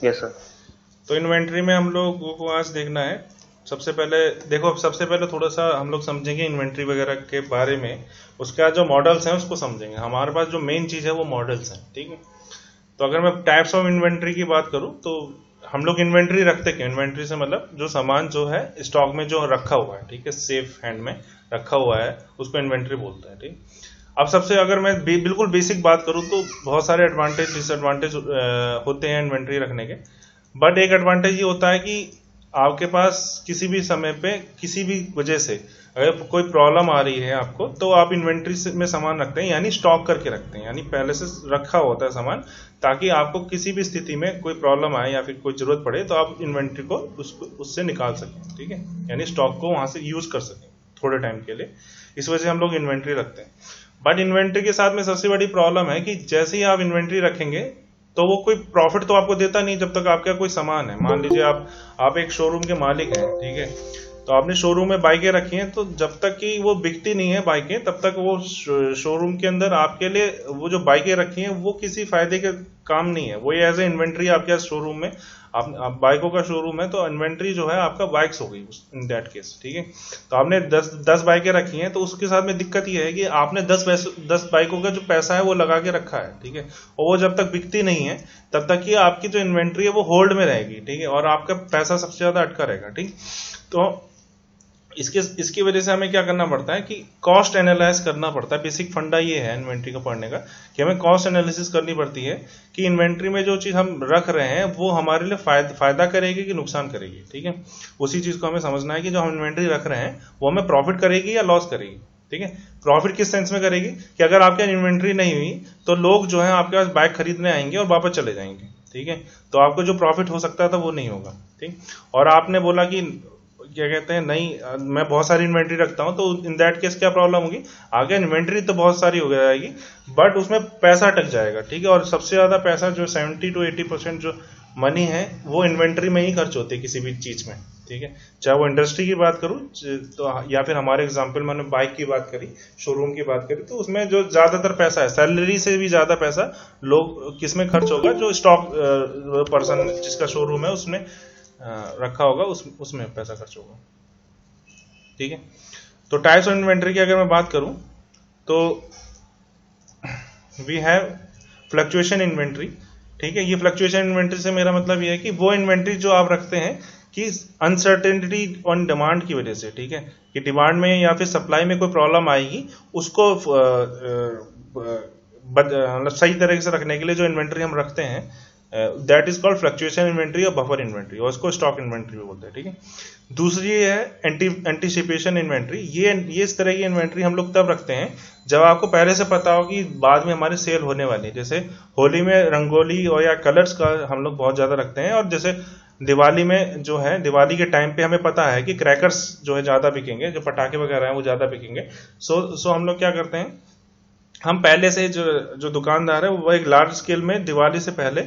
Yes sir. तो inventory में हम लोगों को आज देखना है, सबसे पहले देखो, सबसे पहले थोड़ा सा हम लोग समझेंगे इन्वेंट्री वगैरह के बारे में। उसके बाद जो मॉडल्स हैं उसको समझेंगे। हमारे पास जो मेन चीज़ है वो मॉडल्स हैं, ठीक है। तो अगर मैं टाइप्स ऑफ इन्वेंट्री की बात करूं तो हम लोग इन्वेंट्री रखते क्यों? इन्वेंट्री से मतलब जो सामान जो है स्टॉक में जो रखा हुआ है, ठीक है, सेफ हैंड में रखा हुआ है, उसको इन्वेंट्री बोलते हैं, ठीक। अब सबसे अगर मैं बिल्कुल बेसिक बात करूं तो बहुत सारे एडवांटेज डिसएडवांटेज होते हैं इन्वेंट्री रखने के। बट एक एडवांटेज ये होता है कि आपके पास किसी भी समय पे किसी भी वजह से अगर कोई प्रॉब्लम आ रही है आपको, तो आप इन्वेंट्री में सामान रखते हैं, यानी स्टॉक करके रखते हैं, यानी पहले से रखा होता है सामान, ताकि आपको किसी भी स्थिति में कोई प्रॉब्लम आए या फिर कोई जरूरत पड़े तो आप इन्वेंट्री को उससे निकाल सकें, ठीक है, यानी स्टॉक को वहां से यूज कर सकें थोड़े टाइम के लिए। इस वजह से हम लोग इन्वेंट्री रखते हैं। बट इन्वेंट्री के साथ में सबसे बड़ी प्रॉब्लम है कि जैसे ही आप इन्वेंट्री रखेंगे तो वो कोई प्रॉफिट तो आपको देता नहीं जब तक आपका कोई सामान है। मान लीजिए आप एक शोरूम के मालिक हैं, ठीक है, तो आपने शोरूम में बाइकें रखी हैं, तो जब तक कि वो बिकती नहीं है बाइकें, तब तक वो शोरूम के अंदर आपके लिए वो जो बाइकें रखी हैं वो किसी फायदे के काम नहीं है। वो एज ए इन्वेंट्री आपके शोरूम में, आप बाइकों का शोरूम है तो इन्वेंट्री जो है आपका बाइक्स हो गई इन दैट केस, ठीक है। तो आपने 10 बाइकें रखी हैं, तो उसके साथ में दिक्कत ये है कि आपने 10 बाइकों का जो पैसा है वो लगा के रखा है, ठीक है, और वो जब तक बिकती नहीं है तब तक कि आपकी जो इन्वेंट्री है वो होल्ड में रहेगी, ठीक है, और आपका पैसा सबसे ज्यादा अटका रहेगा, ठीक। तो इसकी वजह से हमें क्या करना पड़ता है कि कॉस्ट एनालाइज करना पड़ता है। बेसिक फंडा ये है इन्वेंट्री को पढ़ने का कि हमें कॉस्ट एनालिसिस करनी पड़ती है कि इन्वेंट्री में जो चीज हम रख रहे हैं वो हमारे लिए फायदा करेगी कि नुकसान करेगी, ठीक है। उसी चीज को हमें समझना है कि जो हम इन्वेंट्री रख रहे हैं वो हमें प्रॉफिट करेगी या लॉस करेगी, ठीक है। प्रॉफिट किस सेंस में करेगी कि अगर आपके इन्वेंट्री नहीं हुई तो लोग जो है आपके पास बाइक खरीदने आएंगे और वापस चले जाएंगे, ठीक है। तो आपको जो प्रॉफिट हो सकता था वो नहीं होगा, ठीक। और आपने बोला कि क्या कहते हैं, नहीं मैं बहुत सारी इन्वेंट्री रखता हूं, तो इन दैट केस क्या प्रॉब्लम होगी? आगे इन्वेंट्री तो बहुत सारी हो जाएगी बट उसमें पैसा अटक जाएगा, ठीक है। और सबसे ज्यादा पैसा जो 70 to 80% जो मनी है वो इन्वेंट्री में ही खर्च होती है किसी भी चीज में, ठीक है। चाहे वो इंडस्ट्री की बात करूं तो या फिर हमारे एग्जाम्पल मैंने बाइक की बात करी, शोरूम की बात करी, तो उसमें जो ज्यादातर पैसा है, सैलरी से भी ज्यादा पैसा लोग किस में खर्च होगा? जो स्टॉक पर्सन जिसका शोरूम है उसमें रखा होगा, उसमें पैसा खर्च होगा, ठीक है। तो टाइप्स ऑफ इन्वेंट्री की अगर मैं बात करूं तो वी हैव फ्लक्चुएशन इन्वेंट्री, ठीक है। ये फ्लक्चुएशन इन्वेंट्री से मेरा मतलब ये है कि वो इन्वेंट्री जो आप रखते हैं कि अनसर्टेनिटी ऑन डिमांड की वजह से, ठीक है, कि डिमांड में या फिर सप्लाई में कोई प्रॉब्लम आएगी, उसको मतलब सही तरीके से रखने के लिए जो इन्वेंट्री हम रखते हैं that is called fluctuation inventory और बफर इन्वेंट्री, और इसको स्टॉक इन्वेंट्री भी बोलते हैं, ठीक है। दूसरी ये है एंटीसिपेशन इन्वेंट्री। ये इस तरह की इन्वेंट्री हम लोग तब रखते हैं जब आपको पहले से पता हो कि बाद में हमारी सेल होने वाली है। जैसे होली में रंगोली और या कलर्स का हम लोग बहुत ज्यादा रखते हैं, और जैसे दिवाली में जो है, दिवाली के टाइम पे हमें पता है कि क्रैकर्स जो है ज्यादा बिकेंगे, जो पटाखे वगैरह हैं वो ज्यादा बिकेंगे। सो हम लोग क्या करते हैं, हम पहले से जो दुकानदार है वो एक लार्ज स्केल में दिवाली से पहले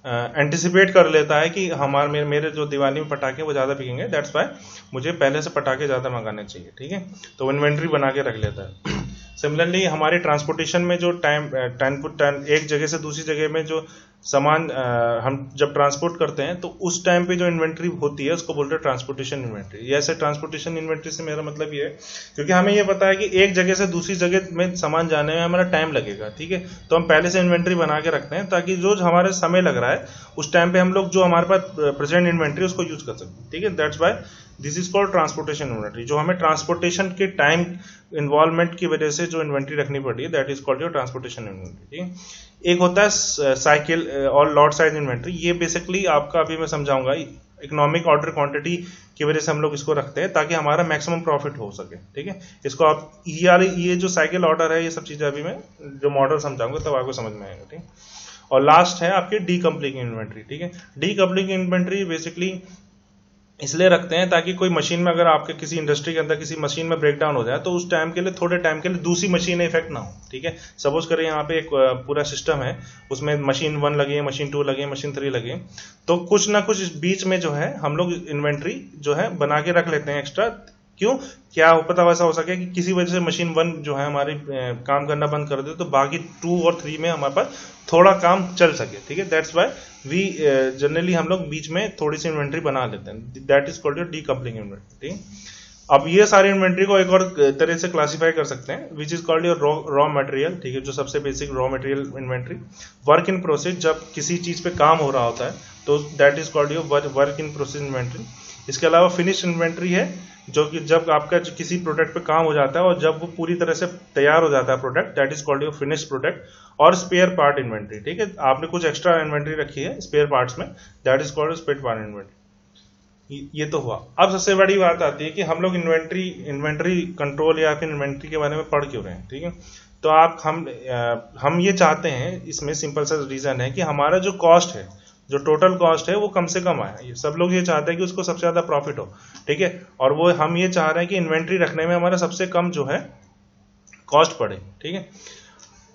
एंटिसिपेट कर लेता है कि हमारे मेरे जो दिवाली में पटाखे वो ज़्यादा बिकेंगे, दैट्स वाई मुझे पहले से पटाखे ज़्यादा मंगाने चाहिए, ठीक है। तो इन्वेंट्री बना के रख लेता है। सिमिलरली हमारे ट्रांसपोर्टेशन में जो टाइम एक जगह से दूसरी जगह में जो सामान हम जब ट्रांसपोर्ट करते हैं तो उस टाइम पे जो इन्वेंट्री होती है उसको बोलते हैं ट्रांसपोर्टेशन इन्वेंट्री। ऐसे ट्रांसपोर्टेशन इन्वेंट्री से मेरा मतलब ये है क्योंकि हमें ये पता है कि एक जगह से दूसरी जगह में सामान जाने में हमारा टाइम लगेगा, ठीक है। तो हम पहले से इन्वेंट्री बना के रखते हैं ताकि जो हमारे समय लग रहा है उस टाइम पे हम लोग जो हमारे पास प्रेजेंट इन्वेंट्री उसको यूज कर सकते हैं, ठीक है। That's why this is called transportation inventory. जो हमें ट्रांसपोर्टेशन के टाइम इन्वॉल्वमेंट की वजह से जो इन्वेंट्री रखनी पड़ी है that is called your transportation inventory, ठीक है। एक होता है साइकिल और लॉट साइज इन्वेंट्री। ये बेसिकली आपका अभी मैं समझाऊंगा, इकोनॉमिक ऑर्डर क्वांटिटी की वजह से हम लोग इसको रखते हैं ताकि हमारा मैक्सिमम प्रॉफिट हो सके, ठीक है। इसको आप ये जो साइकिल ऑर्डर है, ये सब चीजें अभी मैं जो मॉडल समझाऊंगा तब आपको समझ में आएगा, ठीक। और लास्ट है आपकी डीकपलिंग इन्वेंट्री, ठीक है। डीकपलिंग इन्वेंट्री बेसिकली इसलिए रखते हैं ताकि कोई मशीन में, अगर आपके किसी इंडस्ट्री के अंदर किसी मशीन में ब्रेक डाउन हो जाए तो उस टाइम के लिए, थोड़े टाइम के लिए दूसरी मशीन इफेक्ट ना हो, ठीक है। सपोज करें यहाँ पे एक पूरा सिस्टम है, उसमें मशीन 1 लगी है, मशीन 2 लगी है, मशीन 3 लगी है, तो कुछ ना कुछ बीच में जो है हम लोग इन्वेंट्री जो है बना के रख लेते हैं एक्स्ट्रा, क्यों, क्या हो पता वैसा हो सके कि किसी वजह से मशीन 1 जो है हमारी काम करना बंद कर दे, तो बाकी 2 और 3 में हमारे पास थोड़ा काम चल सके, ठीक है। दैट्स वाई वी जनरली हम लोग बीच में थोड़ी सी इन्वेंट्री बना लेते हैं, that is called your decoupling inventory, ठीक है। अब ये सारी इन्वेंट्री को एक और तरह से क्लासिफाई कर सकते हैं, which is called your raw material, ठीक है, जो सबसे basic raw material inventory. Work in process, जब किसी चीज पे काम हो रहा होता है तो that is called your work in process inventory. इसके अलावा फिनिश इन्वेंट्री है, जो कि जब आपका किसी प्रोडक्ट पे काम हो जाता है और जब वो पूरी तरह से तैयार हो जाता है product, that is called your finish product. और स्पेयर पार्ट इन्वेंट्री, ठीक है, आपने कुछ एक्स्ट्रा इन्वेंट्री रखी है स्पेयर पार्ट्स में, that is called spare part inventory. ये तो हुआ। अब सबसे बड़ी बात आती है कि हम लोग इन्वेंट्री कंट्रोल या फिर इन्वेंट्री के बारे में पढ़ क्यों रहे हैं, ठीक है। तो हम ये चाहते हैं, इसमें सिंपल सा रीजन है कि हमारा जो कॉस्ट है, जो टोटल कॉस्ट है वो कम से कम आए। सब लोग ये चाहते हैं कि उसको सबसे ज्यादा प्रॉफिट हो, ठीक है, और वो हम ये चाह रहे हैं कि इन्वेंट्री रखने में हमारा सबसे कम जो है कॉस्ट पड़े, ठीक है।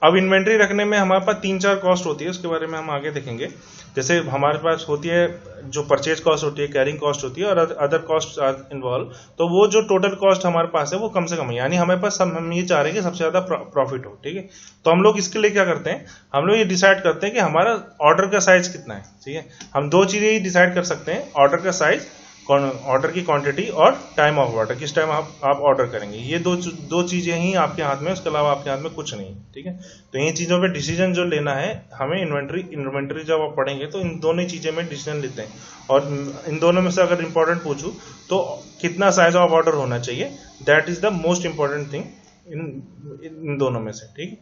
अब इन्वेंट्री रखने में हमारे पास 3-4 कॉस्ट होती है, उसके बारे में हम आगे देखेंगे। जैसे हमारे पास होती है जो परचेज कॉस्ट होती है, कैरिंग कॉस्ट होती है, और अदर कॉस्ट आर इन्वॉल्व। तो वो जो टोटल कॉस्ट हमारे पास है वो कम से कम है, यानी हमारे पास हम ये चाह रहे हैं कि सबसे ज्यादा प्रॉफिट हो, ठीक है। तो हम लोग इसके लिए क्या करते हैं, हम लोग ये डिसाइड करते हैं कि हमारा ऑर्डर का साइज कितना है, ठीक है। हम 2 चीजें ही डिसाइड कर सकते हैं, ऑर्डर का साइज, ऑर्डर की क्वांटिटी, और टाइम ऑफ ऑर्डर, किस टाइम आप ऑर्डर करेंगे। ये दो चीजें ही आपके हाथ में, उसके अलावा आपके हाथ में कुछ नहीं, ठीक है। तो इन चीजों पे डिसीजन जो लेना है हमें, इन्वेंट्री जब आप पढ़ेंगे तो इन दोनों चीजें में डिसीजन लेते हैं। और इन दोनों में से अगर इंपॉर्टेंट पूछूं तो कितना साइज ऑफ ऑर्डर होना चाहिए, that is the most important thing in दोनों में से, ठीक।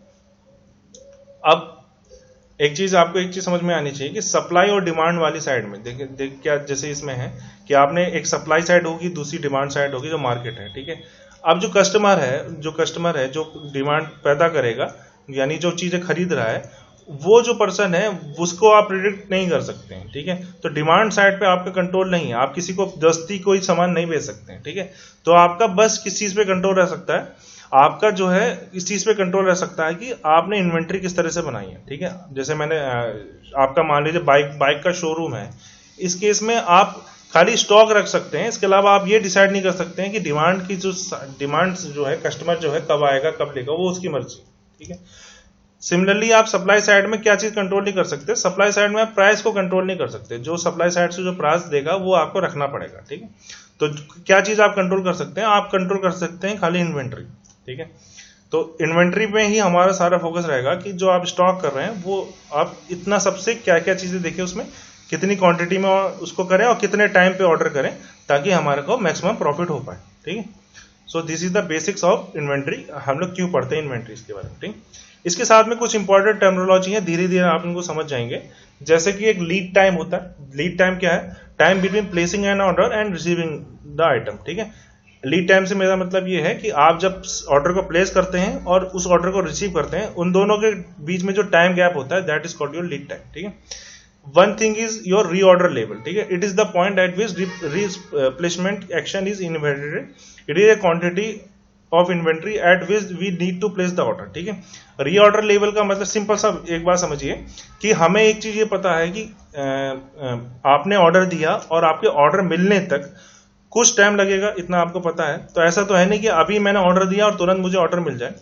अब एक चीज समझ में आनी चाहिए कि सप्लाई और डिमांड वाली साइड में देख क्या, जैसे इसमें है कि आपने एक सप्लाई साइड होगी, दूसरी डिमांड साइड होगी, जो मार्केट है, ठीक है। अब जो कस्टमर है जो डिमांड पैदा करेगा, यानी जो चीजें खरीद रहा है, वो जो पर्सन है उसको आप प्रिडिक्ट नहीं कर सकते हैं, ठीक है। तो डिमांड साइड पे आपका कंट्रोल नहीं है, आप किसी को जस्ती कोई सामान नहीं बेच सकते हैं, ठीक है। तो आपका बस किस चीज पे कंट्रोल रह सकता है, आपका जो है इस चीज पे कंट्रोल रह सकता है कि आपने इन्वेंट्री किस तरह से बनाई है, ठीक है। जैसे मैंने आपका मान लीजिए बाइक का शोरूम है, इस केस में आप खाली स्टॉक रख सकते हैं, इसके अलावा आप ये डिसाइड नहीं कर सकते हैं कि डिमांड जो है, कस्टमर जो है कब आएगा कब लेगा, वो उसकी मर्जी, ठीक है। सिमिलरली आप सप्लाई साइड में क्या चीज कंट्रोल नहीं कर सकते, सप्लाई साइड में आप प्राइस को कंट्रोल नहीं कर सकते, जो सप्लाई साइड से जो प्राइस देगा वो आपको रखना पड़ेगा, ठीक है। तो क्या चीज आप कंट्रोल कर सकते हैं, आप कंट्रोल कर सकते हैं खाली इन्वेंट्री, ठीक है। तो इन्वेंट्री में ही हमारा सारा फोकस रहेगा कि जो आप स्टॉक कर रहे हैं वो आप इतना सबसे क्या क्या चीजें देखें, उसमें कितनी क्वांटिटी में उसको करें और कितने टाइम पे ऑर्डर करें, ताकि हमारे को मैक्सिमम प्रॉफिट हो पाए, ठीक है। सो this is the basics of inventory. हम लोग क्यों पढ़ते हैं इन्वेंट्रीज के बारे में, ठीक। इसके साथ में कुछ इंपॉर्टेंट टर्मिनोलॉजी है, धीरे धीरे आप इनको समझ जाएंगे। जैसे कि एक लीड टाइम होता है। लीड टाइम क्या है, time between placing an order and receiving the item, ठीक है। लीड टाइम से मेरा मतलब ये है कि आप जब ऑर्डर को प्लेस करते हैं और उस ऑर्डर को रिसीव करते हैं, उन दोनों के बीच में जो टाइम गैप होता है, that is called your lead time, ठीक है। One thing is your reorder level, ठीक है। It is the point at which replacement action is inventory, it is a quantity of inventory at which we need to place the order, ठीक है। Reorder level का मतलब simple सा एक बात समझिए कि हमें एक चीज ये पता है कि आपने ऑर्डर दिया और आपके ऑर्डर मिलने तक कुछ टाइम लगेगा, इतना आपको पता है। तो ऐसा तो है नहीं कि अभी मैंने ऑर्डर दिया और तुरंत मुझे ऑर्डर मिल जाए।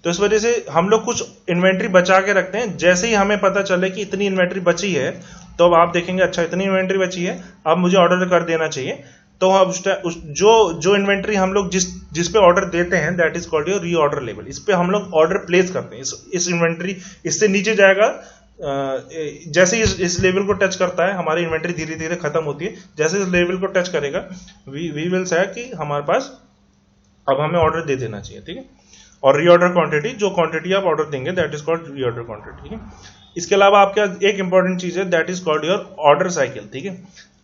तो इस वजह से हम लोग कुछ इन्वेंट्री बचा के रखते हैं। जैसे ही हमें पता चले कि इतनी इन्वेंट्री बची है, तो अब आप देखेंगे अच्छा इतनी इन्वेंट्री बची है, अब मुझे ऑर्डर कर देना चाहिए। तो अब जो इन्वेंट्री हम लोग जिस पे ऑर्डर देते हैं, that is called your reorder level. इस पे हम लोग ऑर्डर प्लेस करते हैं। इस इन्वेंट्री इससे नीचे जाएगा, जैसे इस लेवल को टच करता है, हमारी इन्वेंट्री धीरे धीरे खत्म होती है। जैसे इस लेवल को टच करेगा, वी विल से कि हमारे पास अब हमें ऑर्डर दे देना चाहिए, ठीक है। और रीऑर्डर क्वांटिटी, जो क्वांटिटी आप ऑर्डर देंगे, that is called reorder quantity, ठीक है। इसके अलावा आपका एक इंपॉर्टेंट चीज है, that is called your order cycle, ठीक है।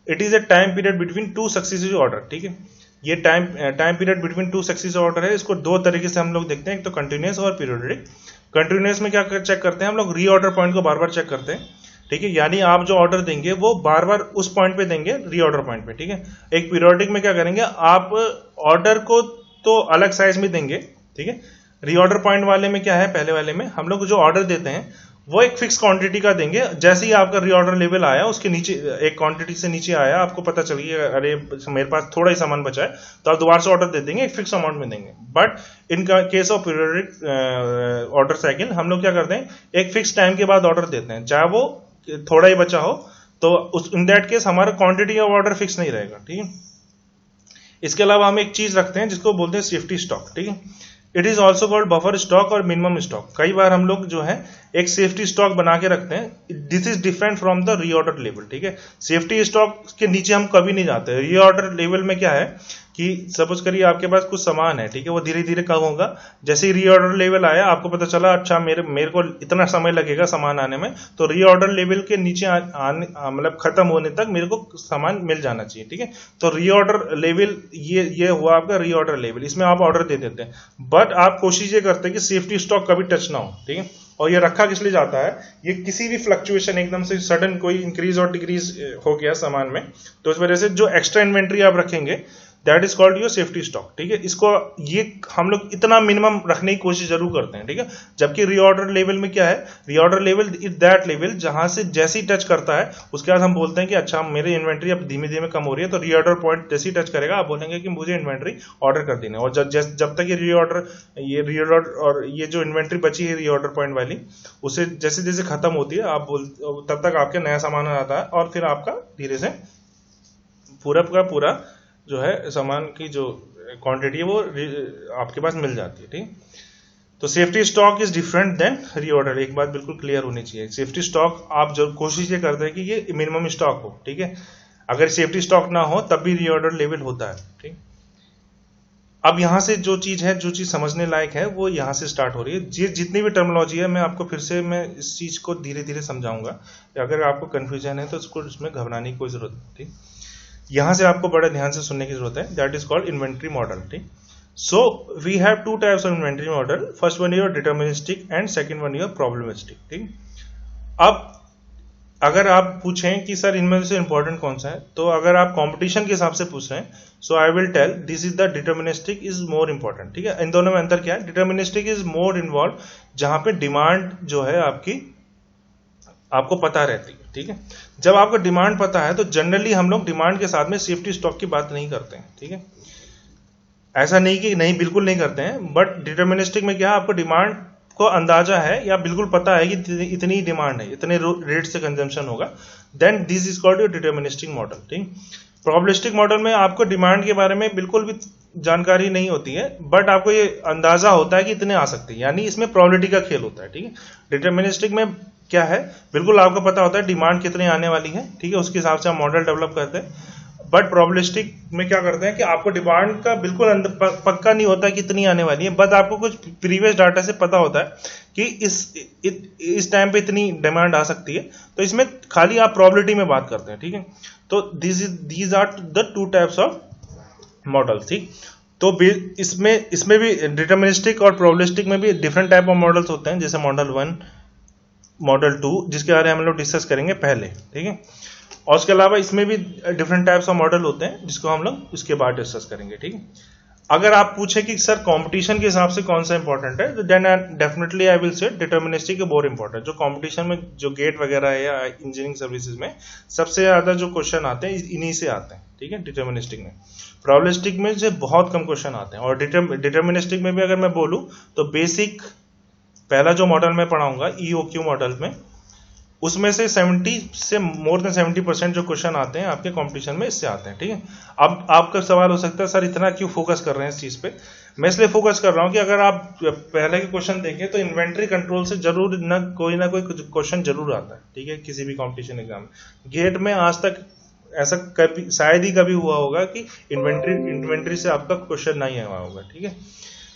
It is A time period between 2 successive order, ठीक है। ये time period between 2 successive order है। इसको 2 तरीके से हम लोग देखते हैं, एक तो कंटिन्यूअस और पीरियोडिक। कंटिन्यूअस में क्या चेक करते हैं हम लोग, रीऑर्डर पॉइंट को बार बार चेक करते हैं, ठीक है। यानी आप जो ऑर्डर देंगे वो बार बार उस पॉइंट पे देंगे, रीऑर्डर पॉइंट पे, ठीक है। एक पीरियोडिक में क्या करेंगे, आप ऑर्डर को तो अलग साइज में देंगे, ठीक है। रीऑर्डर पॉइंट वाले में क्या है, पहले वाले में हम लोग जो ऑर्डर देते हैं वो एक फिक्स क्वांटिटी का देंगे। जैसे ही आपका रीऑर्डर लेवल आया, उसके नीचे एक क्वांटिटी से नीचे आया, आपको पता चल गया अरे मेरे पास थोड़ा ही सामान बचा है, तो आप दोबारा से ऑर्डर दे देंगे, एक फिक्स अमाउंट में देंगे। But in case of periodic order cycle हम लोग क्या करते हैं, एक फिक्स टाइम के बाद ऑर्डर देते हैं, चाहे वो थोड़ा ही बचा हो, तो उस इन दैट केस हमारा क्वांटिटी ऑफ ऑर्डर फिक्स नहीं रहेगा, ठीक है। इसके अलावा हम एक चीज रखते हैं जिसको बोलते हैं सेफ्टी स्टॉक, ठीक है। It is also called buffer stock और मिनिमम स्टॉक। कई बार हम लोग जो है एक सेफ्टी स्टॉक बना के रखते हैं। This is different from the reorder level, ठीक है। सेफ्टी स्टॉक के नीचे हम कभी नहीं जाते। रीऑर्डर लेवल में क्या है कि सपोज करिए आपके पास कुछ सामान है, ठीक है, वो धीरे धीरे कम होगा। जैसे ही रीऑर्डर लेवल आया, आपको पता चला अच्छा मेरे को इतना समय लगेगा सामान आने में, तो रीऑर्डर लेवल के नीचे आने मतलब खत्म होने तक मेरे को सामान मिल जाना चाहिए, ठीक है। तो रीऑर्डर लेवल ये हुआ आपका रीऑर्डर लेवल, इसमें आप ऑर्डर दे देते हैं, बट आप कोशिश ये करते हैं कि सेफ्टी स्टॉक कभी टच ना हो, ठीक है। और ये रखा किस लिए जाता है, ये किसी भी फ्लक्चुएशन एकदम से सडन कोई इंक्रीज और डिक्रीज हो गया सामान में, तो इस वजह से जो एक्स्ट्रा इन्वेंट्री आप रखेंगे that is called your safety stock, ठीक है। इसको ये हम लोग इतना मिनिमम रखने की कोशिश जरूर करते हैं, ठीक है। जबकि रीऑर्डर लेवल में क्या है, reorder level is that level जहां से जैसे ही टच करता है उसके बाद हम बोलते हैं कि अच्छा मेरी इन्वेंट्री अब धीमे धीमे कम हो रही है, तो रीऑर्डर पॉइंट जैसे ही टच करेगा आप बोलेंगे कि मुझे इन्वेंट्री ऑर्डर कर देना है। और जब तक ये रीऑर्डर और ये जो इन्वेंट्री बची है रीऑर्डर पॉइंट वाली, उसे जैसे जैसे खत्म होती है आप तब तक आपके नया सामान आता है, और फिर आपका धीरे से पूरा का पूरा जो है सामान की जो क्वांटिटी है वो आपके पास मिल जाती है, ठीक। तो safety stock is different than reorder. एक बात बिल्कुल क्लियर होनी चाहिए, सेफ्टी स्टॉक आप जो कोशिश ये करते हैं कि ये मिनिमम स्टॉक हो, ठीक है। अगर सेफ्टी स्टॉक ना हो तब भी रीऑर्डर लेवल होता है, ठीक। अब यहां से जो चीज है, जो चीज समझने लायक है, वो यहां से स्टार्ट हो रही है। जितनी भी टर्मिनोलॉजी है मैं आपको फिर से मैं इस चीज को धीरे धीरे समझाऊंगा। अगर आपको कंफ्यूजन है तो इसमें घबराने की कोई जरूरत नहीं, ठीक। यहां से आपको बड़े ध्यान से सुनने की जरूरत है। That is called inventory model, ठीक। So we have two types of inventory model. First one your deterministic and second one your probabilistic, ठीक। अब अगर आप पूछें कि सर इनमें से इंपॉर्टेंट कौन सा है, तो अगर आप कंपटीशन के हिसाब से पूछ रहे हैं, so I will tell this is the deterministic is more important, ठीक है। इन दोनों में अंतर क्या है, डिटर्मिनिस्टिक इज मोर इन्वॉल्व, जहां पे डिमांड जो है आपको पता रहती है, ठीक है। जब आपको डिमांड पता है तो जनरली हम लोग डिमांड के साथ में सेफ्टी स्टॉक की बात नहीं करते हैं, ठीक है। ऐसा नहीं कि नहीं, बिल्कुल नहीं करते हैं, बट डिटर्मिनिस्टिक में क्या है, आपको डिमांड को अंदाजा है या बिल्कुल पता है कि इतनी डिमांड है, इतने रेट से कंजम्पशन होगा, then this is called your deterministic model, ठीक। प्रोबेबिलिस्टिक मॉडल में आपको डिमांड के बारे में बिल्कुल भी जानकारी नहीं होती है, बट आपको ये अंदाजा होता है कि इतने आ सकते हैं, यानी इसमें प्रोबेबिलिटी का खेल होता है, ठीक है। डिटर्मिनिस्टिक में क्या है, बिल्कुल आपको पता होता है डिमांड कितनी आने वाली है, ठीक है, उसके हिसाब से हम मॉडल डेवलप करते हैं। बट प्रोबेबिलिस्टिक में क्या करते हैं कि आपको डिमांड का बिल्कुल पक्का नहीं होता कि कितनी आने वाली है, बट आपको कुछ प्रीवियस डाटा से पता होता है कि इस टाइम पे इतनी डिमांड आ सकती है, तो इसमें खाली आप प्रोबेबिलिटी में बात करते हैं, ठीक है। तो these are the two types of models, ठीक। तो इसमें भी डिटर्मिनिस्टिक और प्रोबेबिलिस्टिक में भी डिफरेंट टाइप ऑफ मॉडल्स होते हैं, जैसे मॉडल 1, मॉडल 2, जिसके बारे में हम लोग डिस्कस करेंगे पहले, ठीक है। और उसके अलावा इसमें भी डिफरेंट टाइप्स ऑफ मॉडल होते हैं जिसको हम लोग उसके बाद डिस्कस करेंगे, ठीक है। अगर आप पूछे कि सर कंपटीशन के हिसाब से कौन सा इंपॉर्टेंट है, तो then definitely I will say deterministic is more important. जो कंपटीशन में जो गेट वगैरह है या इंजीनियरिंग सर्विसेज में सबसे ज्यादा जो क्वेश्चन आते हैं इन्हीं से आते हैं, ठीक है, डिटर्मिनिस्टिक में। प्रोबेबिलिस्टिक में से बहुत कम क्वेश्चन आते हैं, और डिटर्मिनिस्टिक में भी अगर मैं बोलूं तो बेसिक पहला जो मॉडल मैं पढ़ाऊंगा EOQ मॉडल में, उसमें से 70 से मोर देन 70% जो क्वेश्चन आते हैं आपके कंपटीशन में इससे आते हैं, ठीक है। अब आपका सवाल हो सकता है सर इतना क्यों फोकस कर रहे हैं इस चीज पे। मैं इसलिए फोकस कर रहा हूं कि अगर आप पहले के क्वेश्चन देखें तो इन्वेंट्री कंट्रोल से जरूर ना कोई क्वेश्चन जरूर आता है, ठीक है, किसी भी कंपटीशन एग्जाम में। गेट में आज तक ऐसा कभी शायद ही कभी हुआ होगा कि इन्वेंट्री से आपका क्वेश्चन नहीं आया होगा, ठीक है।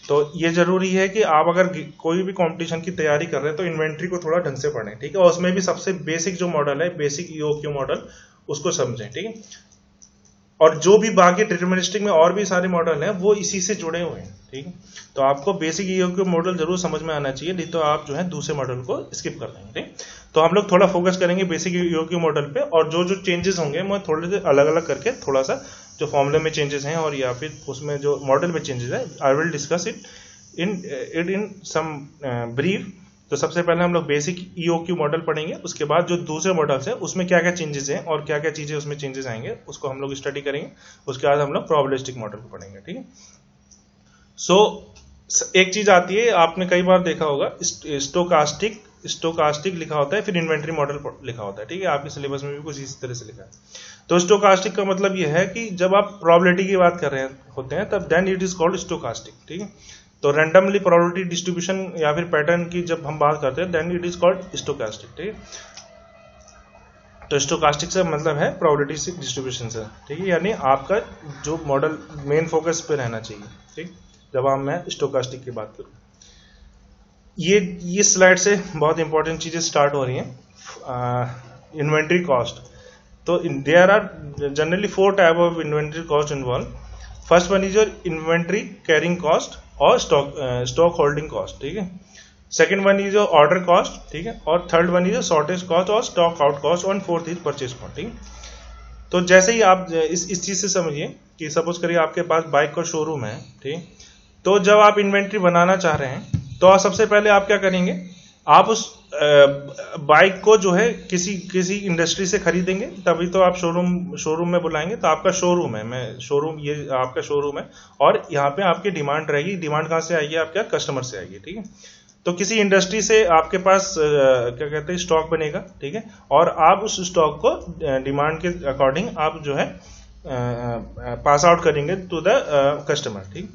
तो ये जरूरी है कि आप अगर कोई भी कंपटीशन की तैयारी कर रहे हैं तो इन्वेंट्री को थोड़ा ढंग से पढ़ें, ठीक है। और उसमें भी सबसे बेसिक जो मॉडल है, बेसिक EOQ मॉडल, उसको समझें, ठीक है। और जो भी बाकी डिटर्मिनिस्टिक में और भी सारे मॉडल हैं वो इसी से जुड़े हुए हैं, ठीक है। तो आपको बेसिक EOQ मॉडल जरूर समझ में आना चाहिए, नहीं तो आप जो है दूसरे मॉडल को स्किप कर देंगे, ठीक। तो हम लोग थोड़ा फोकस करेंगे बेसिक EOQ मॉडल पे, और जो चेंजेस होंगे मैं थोड़े से अलग अलग करके थोड़ा सा जो फॉर्मूले में चेंजेस हैं और या फिर उसमें जो मॉडल में चेंजेस है, I will discuss it in some brief तो सबसे पहले हम लोग बेसिक EOQ मॉडल पढ़ेंगे, उसके बाद जो दूसरे मॉडल्स है उसमें क्या क्या चेंजेस हैं और क्या क्या चीजें उसमें चेंजेस आएंगे उसको हम लोग स्टडी करेंगे। उसके बाद हम लोग प्रोबेबिलिस्टिक मॉडल को पढ़ेंगे। ठीक है, सो एक चीज आती है, आपने कई बार देखा होगा, स्टोकास्टिक लिखा होता है, फिर इन्वेंट्री मॉडल लिखा होता है। ठीक है, आपके सिलेबस में भी कुछ इसी तरह से लिखा है। तो स्टोकास्टिक का मतलब यह है कि जब आप प्रोबेबिलिटी की बात कर रहे होते हैं तब then it is called stochastic. ठीक है, तो रैंडमली प्रोबेबिलिटी डिस्ट्रीब्यूशन या फिर पैटर्न की जब हम बात करते हैं then it is called stochastic. ठीक है, तो स्टोकास्टिक से मतलब है प्रोबेबिलिटी डिस्ट्रीब्यूशन से। ठीक है, यानी आपका जो मॉडल मेन फोकस पे रहना चाहिए। ठीक, जब मैं स्टोकास्टिक की बात करूं, ये स्लाइड से बहुत इंपॉर्टेंट चीजें स्टार्ट हो रही हैं। इन्वेंट्री कॉस्ट, तो there are generally 4 type of inventory cost involve. First one is your inventory carrying cost और स्टॉक होल्डिंग कॉस्ट। ठीक है, second one is your order cost. ठीक है, और third one is your shortage cost और stock out cost, और fourth is purchase cost. ठीक है, तो जैसे ही आप इस चीज से समझिए कि सपोज करिए आपके पास बाइक का शोरूम है। ठीक, तो जब आप इन्वेंट्री बनाना चाह रहे हैं तो आप सबसे पहले आप क्या करेंगे, आप उस बाइक को जो है किसी इंडस्ट्री से खरीदेंगे, तभी तो आप शोरूम में बुलाएंगे। तो आपका शोरूम है, ये आपका शोरूम है, और यहाँ पे आपकी डिमांड रहेगी। डिमांड कहाँ से आएगी, आपके कस्टमर से आएगी। ठीक है, तो किसी इंडस्ट्री से आपके पास क्या कहते हैं स्टॉक बनेगा। ठीक है, और आप उस स्टॉक को डिमांड के अकॉर्डिंग आप जो है पास आउट करेंगे टू द कस्टमर। ठीक,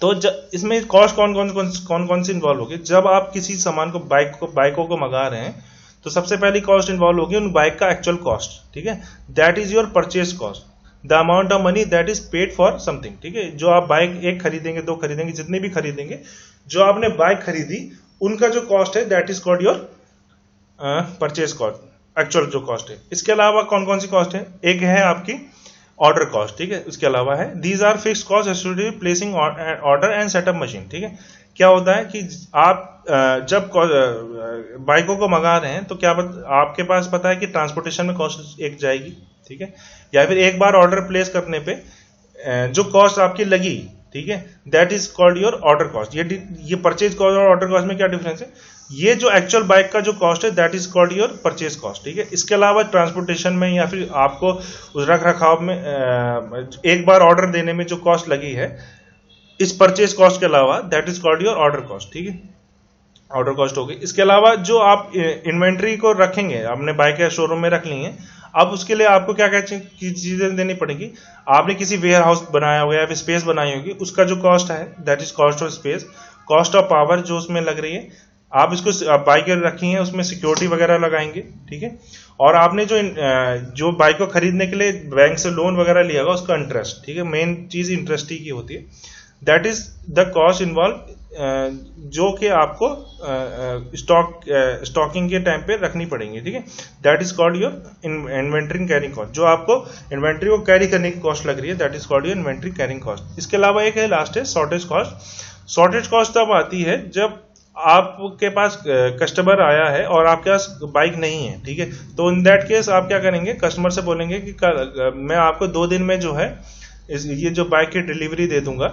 तो इसमें कॉस्ट कौन सी इन्वॉल्व होगी। जब आप किसी सामान को बाइकों को मंगा रहे हैं तो सबसे पहली कॉस्ट इन्वॉल्व होगी उन बाइक का एक्चुअल कॉस्ट। ठीक है, that is your purchase cost, the amount of money that is paid for something. ठीक है, जो आप बाइक एक खरीदेंगे, 2 खरीदेंगे, जितने भी खरीदेंगे, जो आपने बाइक खरीदी उनका जो कॉस्ट है that is called your purchase cost, actual जो कॉस्ट है। इसके अलावा कौन सी कॉस्ट है, एक है आपकी ऑर्डर कॉस्ट। ठीक है, इसके अलावा है these are fix cost associated placing order and setup machine. ठीक है, क्या होता है कि आप जब बाइकों को मंगा रहे हैं तो क्या आपके पास पता है कि ट्रांसपोर्टेशन में कॉस्ट एक जाएगी। ठीक है, या फिर एक बार ऑर्डर प्लेस करने पे जो कॉस्ट आपकी लगी, ठीक है, that is called your order cost. ये परचेज कॉस्ट और ऑर्डर कॉस्ट में क्या डिफरेंस है, ये जो एक्चुअल बाइक का जो कॉस्ट है that is called your purchase cost. ठीक है, इसके अलावा ट्रांसपोर्टेशन में या फिर आपको उस रख रखाव में एक बार ऑर्डर देने में जो कॉस्ट लगी है इस परचेज कॉस्ट के अलावा that is called your order cost. ठीक है, ऑर्डर कॉस्ट हो गई। इसके अलावा जो आप इन्वेंट्री को रखेंगे, आपने बाइक या शोरूम में रख ली है, अब उसके लिए आपको क्या क्या चीजें देनी पड़ेगी। आपने किसी वेयर हाउस बनाया होगा या फिर स्पेस बनाई होगी, उसका जो कॉस्ट है that is cost of space, cost of power जो उसमें लग रही है, आप इसको बाइक रखी है उसमें सिक्योरिटी वगैरह लगाएंगे। ठीक है, और आपने जो बाइक को खरीदने के लिए बैंक से लोन वगैरह लिया होगा उसका इंटरेस्ट। ठीक है, मेन चीज इंटरेस्ट ही की होती है, that is the cost involve जो कि आपको स्टॉकिंग के टाइम पे रखनी पड़ेंगी। ठीक है, that is called your inventory carrying cost, जो आपको इन्वेंट्री को कैरी करने की कॉस्ट लग रही है that is called your inventory carrying cost. इसके अलावा एक है लास्ट है शॉर्टेज कॉस्ट। शॉर्टेज कॉस्ट तब आती है जब आपके पास कस्टमर आया है और आपके पास बाइक नहीं है। ठीक है, तो इन दैट केस आप क्या करेंगे, कस्टमर से बोलेंगे कि मैं आपको 2 दिन में जो है ये जो बाइक की डिलीवरी दे दूंगा।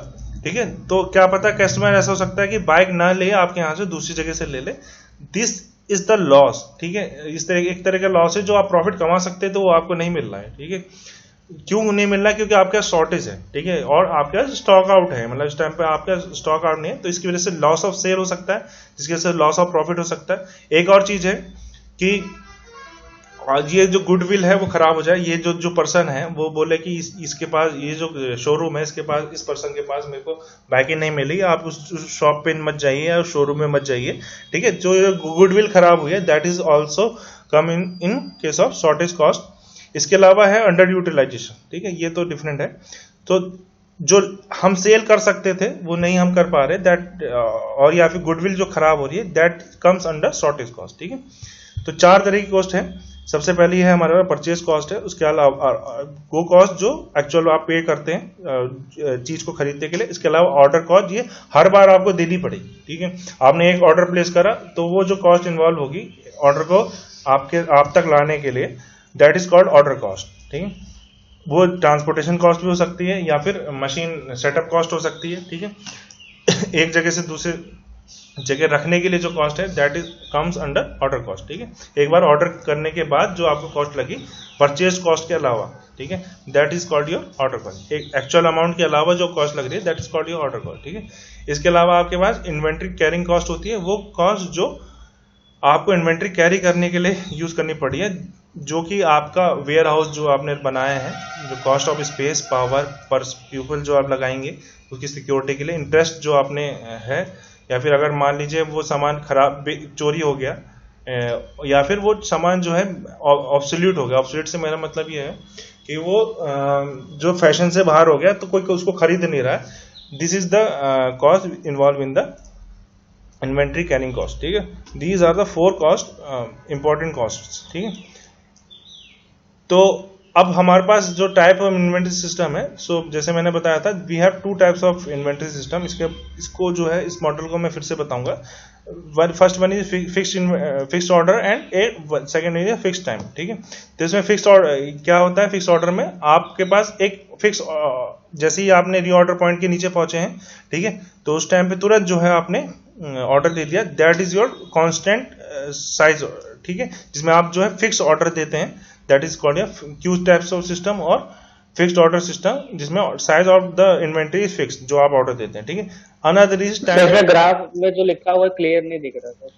ठीक है, तो क्या पता कस्टमर ऐसा हो सकता है कि बाइक ना ले, आपके यहाँ से दूसरी जगह से ले ले, दिस इज द लॉस। ठीक है, इस तरह एक तरह का लॉस है, जो आप प्रॉफिट कमा सकते हैं तो वो आपको नहीं मिल रहा है। ठीक है, क्यों नहीं मिल रहा है, क्योंकि आपके शॉर्टेज है। ठीक है, और आपके स्टॉक आउट है, मतलब इस टाइम पे आपका स्टॉक आउट नहीं है, तो इसकी वजह से लॉस ऑफ सेल हो सकता है, जिसकी वजह से लॉस ऑफ प्रॉफिट हो सकता है। एक और चीज है कि ये जो गुडविल है वो खराब हो जाए, ये जो पर्सन है वो बोले कि इसके पास ये जो शोरूम है इसके पास, इस पर्सन के पास मेरे को बाइकें नहीं मिली, आप उस शॉप पे मत जाइए या शोरूम में मत जाइए। ठीक है, जो गुडविल खराब हुई है that is also come in case of shortage cost. इसके अलावा है अंडर यूटिलाइजेशन। ठीक है, ये तो डिफरेंट है, तो जो हम सेल कर सकते थे वो नहीं हम कर पा रहे दैट, और या फिर गुडविल जो खराब हो रही है that comes under shortage cost. ठीक है, तो 4 तरह की कॉस्ट है। सबसे पहली है हमारे पास परचेज कॉस्ट है, उसके अलावा वो कॉस्ट जो एक्चुअल आप पे करते हैं चीज को खरीदने के लिए। इसके अलावा ऑर्डर कॉस्ट, ये हर बार आपको देनी पड़ेगी। ठीक है, आपने एक ऑर्डर प्लेस करा तो वो जो कॉस्ट इन्वॉल्व होगी ऑर्डर को आप तक लाने के लिए that is called order cost. ठीक है, वो ट्रांसपोर्टेशन कॉस्ट भी हो सकती है या फिर मशीन सेटअप कॉस्ट हो सकती है। ठीक है, एक जगह से दूसरे जगह रखने के लिए जो कॉस्ट है that is comes under order cost, ठीक है। एक बार ऑर्डर करने के बाद जो आपको कॉस्ट लगी परचेज कॉस्ट के अलावा, ठीक है, that is called your order cost. एक एक्चुअल अमाउंट के अलावा जो कॉस्ट लग रही है that is called your order cost, ठीक है। इसके अलावा आपके पास इन्वेंट्री कैरिंग कॉस्ट होती है, वो कॉस्ट जो आपको इन्वेंट्री कैरी करने के लिए यूज करनी पड़ी है, जो कि आपका वेयर हाउस जो आपने बनाया है, जो कॉस्ट ऑफ स्पेस, पावर पर पीपल जो आप लगाएंगे उसकी सिक्योरिटी के लिए, इंटरेस्ट जो आपने है, या फिर अगर मान लीजिए वो सामान खराब चोरी हो गया, या फिर वो सामान जो है ऑब्सोल्यूट हो गया। ऑब्सोल्यूट से मेरा मतलब ये है कि वो जो फैशन से बाहर हो गया तो कोई उसको खरीद नहीं रहा है। This is the cost involve in the inventory carrying cost, ठीक है। These are the 4 cost important cost, ठीक है। तो अब हमारे पास जो टाइप ऑफ इन्वेंट्री सिस्टम है, सो जैसे मैंने बताया था we have 2 types of inventory system. इसको जो है इस मॉडल को मैं फिर से बताऊंगा। First one is fixed order and second is fixed time, ठीक है। तो इसमें फिक्स्ड ऑर्डर क्या होता है, फिक्स्ड ऑर्डर में आपके पास एक फिक्स, जैसे ही आपने रीऑर्डर पॉइंट के नीचे पहुंचे हैं, ठीक है, तो उस टाइम पे तुरंत जो है आपने ऑर्डर दे दिया, that is your constant size, ठीक है, जिसमें आप जो है फिक्स ऑर्डर देते हैं, that is called Q types of system और फिक्स्ड ऑर्डर सिस्टम, जिसमें size of the inventory is fixed, जो आप ऑर्डर देते हैं, ठीक है। Another is time. ग्राफ में जो लिखा हुआ है क्लियर नहीं दिख रहा सर।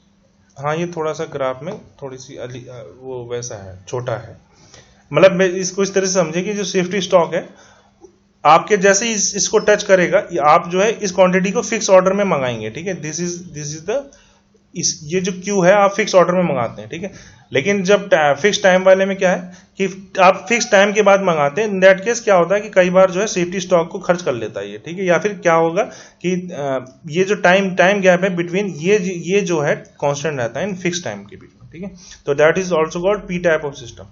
हाँ, ये थोड़ा सा ग्राफ में थोड़ी सी वो वैसा है, छोटा है। मतलब इसको इस तरह से समझिए कि जो सेफ्टी स्टॉक है आपके जैसे ही इसको टच करेगा, आप जो है इस क्वांटिटी को फिक्स ऑर्डर में मंगाएंगे, ठीक है। दिस इज द ये जो क्यू है आप फिक्स ऑर्डर में मंगाते हैं, ठीक है। लेकिन जब फिक्स टाइम वाले में क्या है कि आप फिक्स टाइम के बाद मंगाते हैं, इन दैट केस क्या होता है कि कई बार जो है सेफ्टी स्टॉक को खर्च कर लेता है ये, ठीक है। या फिर क्या होगा कि ये जो टाइम गैप है बिटवीन ये जो है कांस्टेंट रहता है इन फिक्स टाइम के बीच में, ठीक है। तो that is also called P type of system.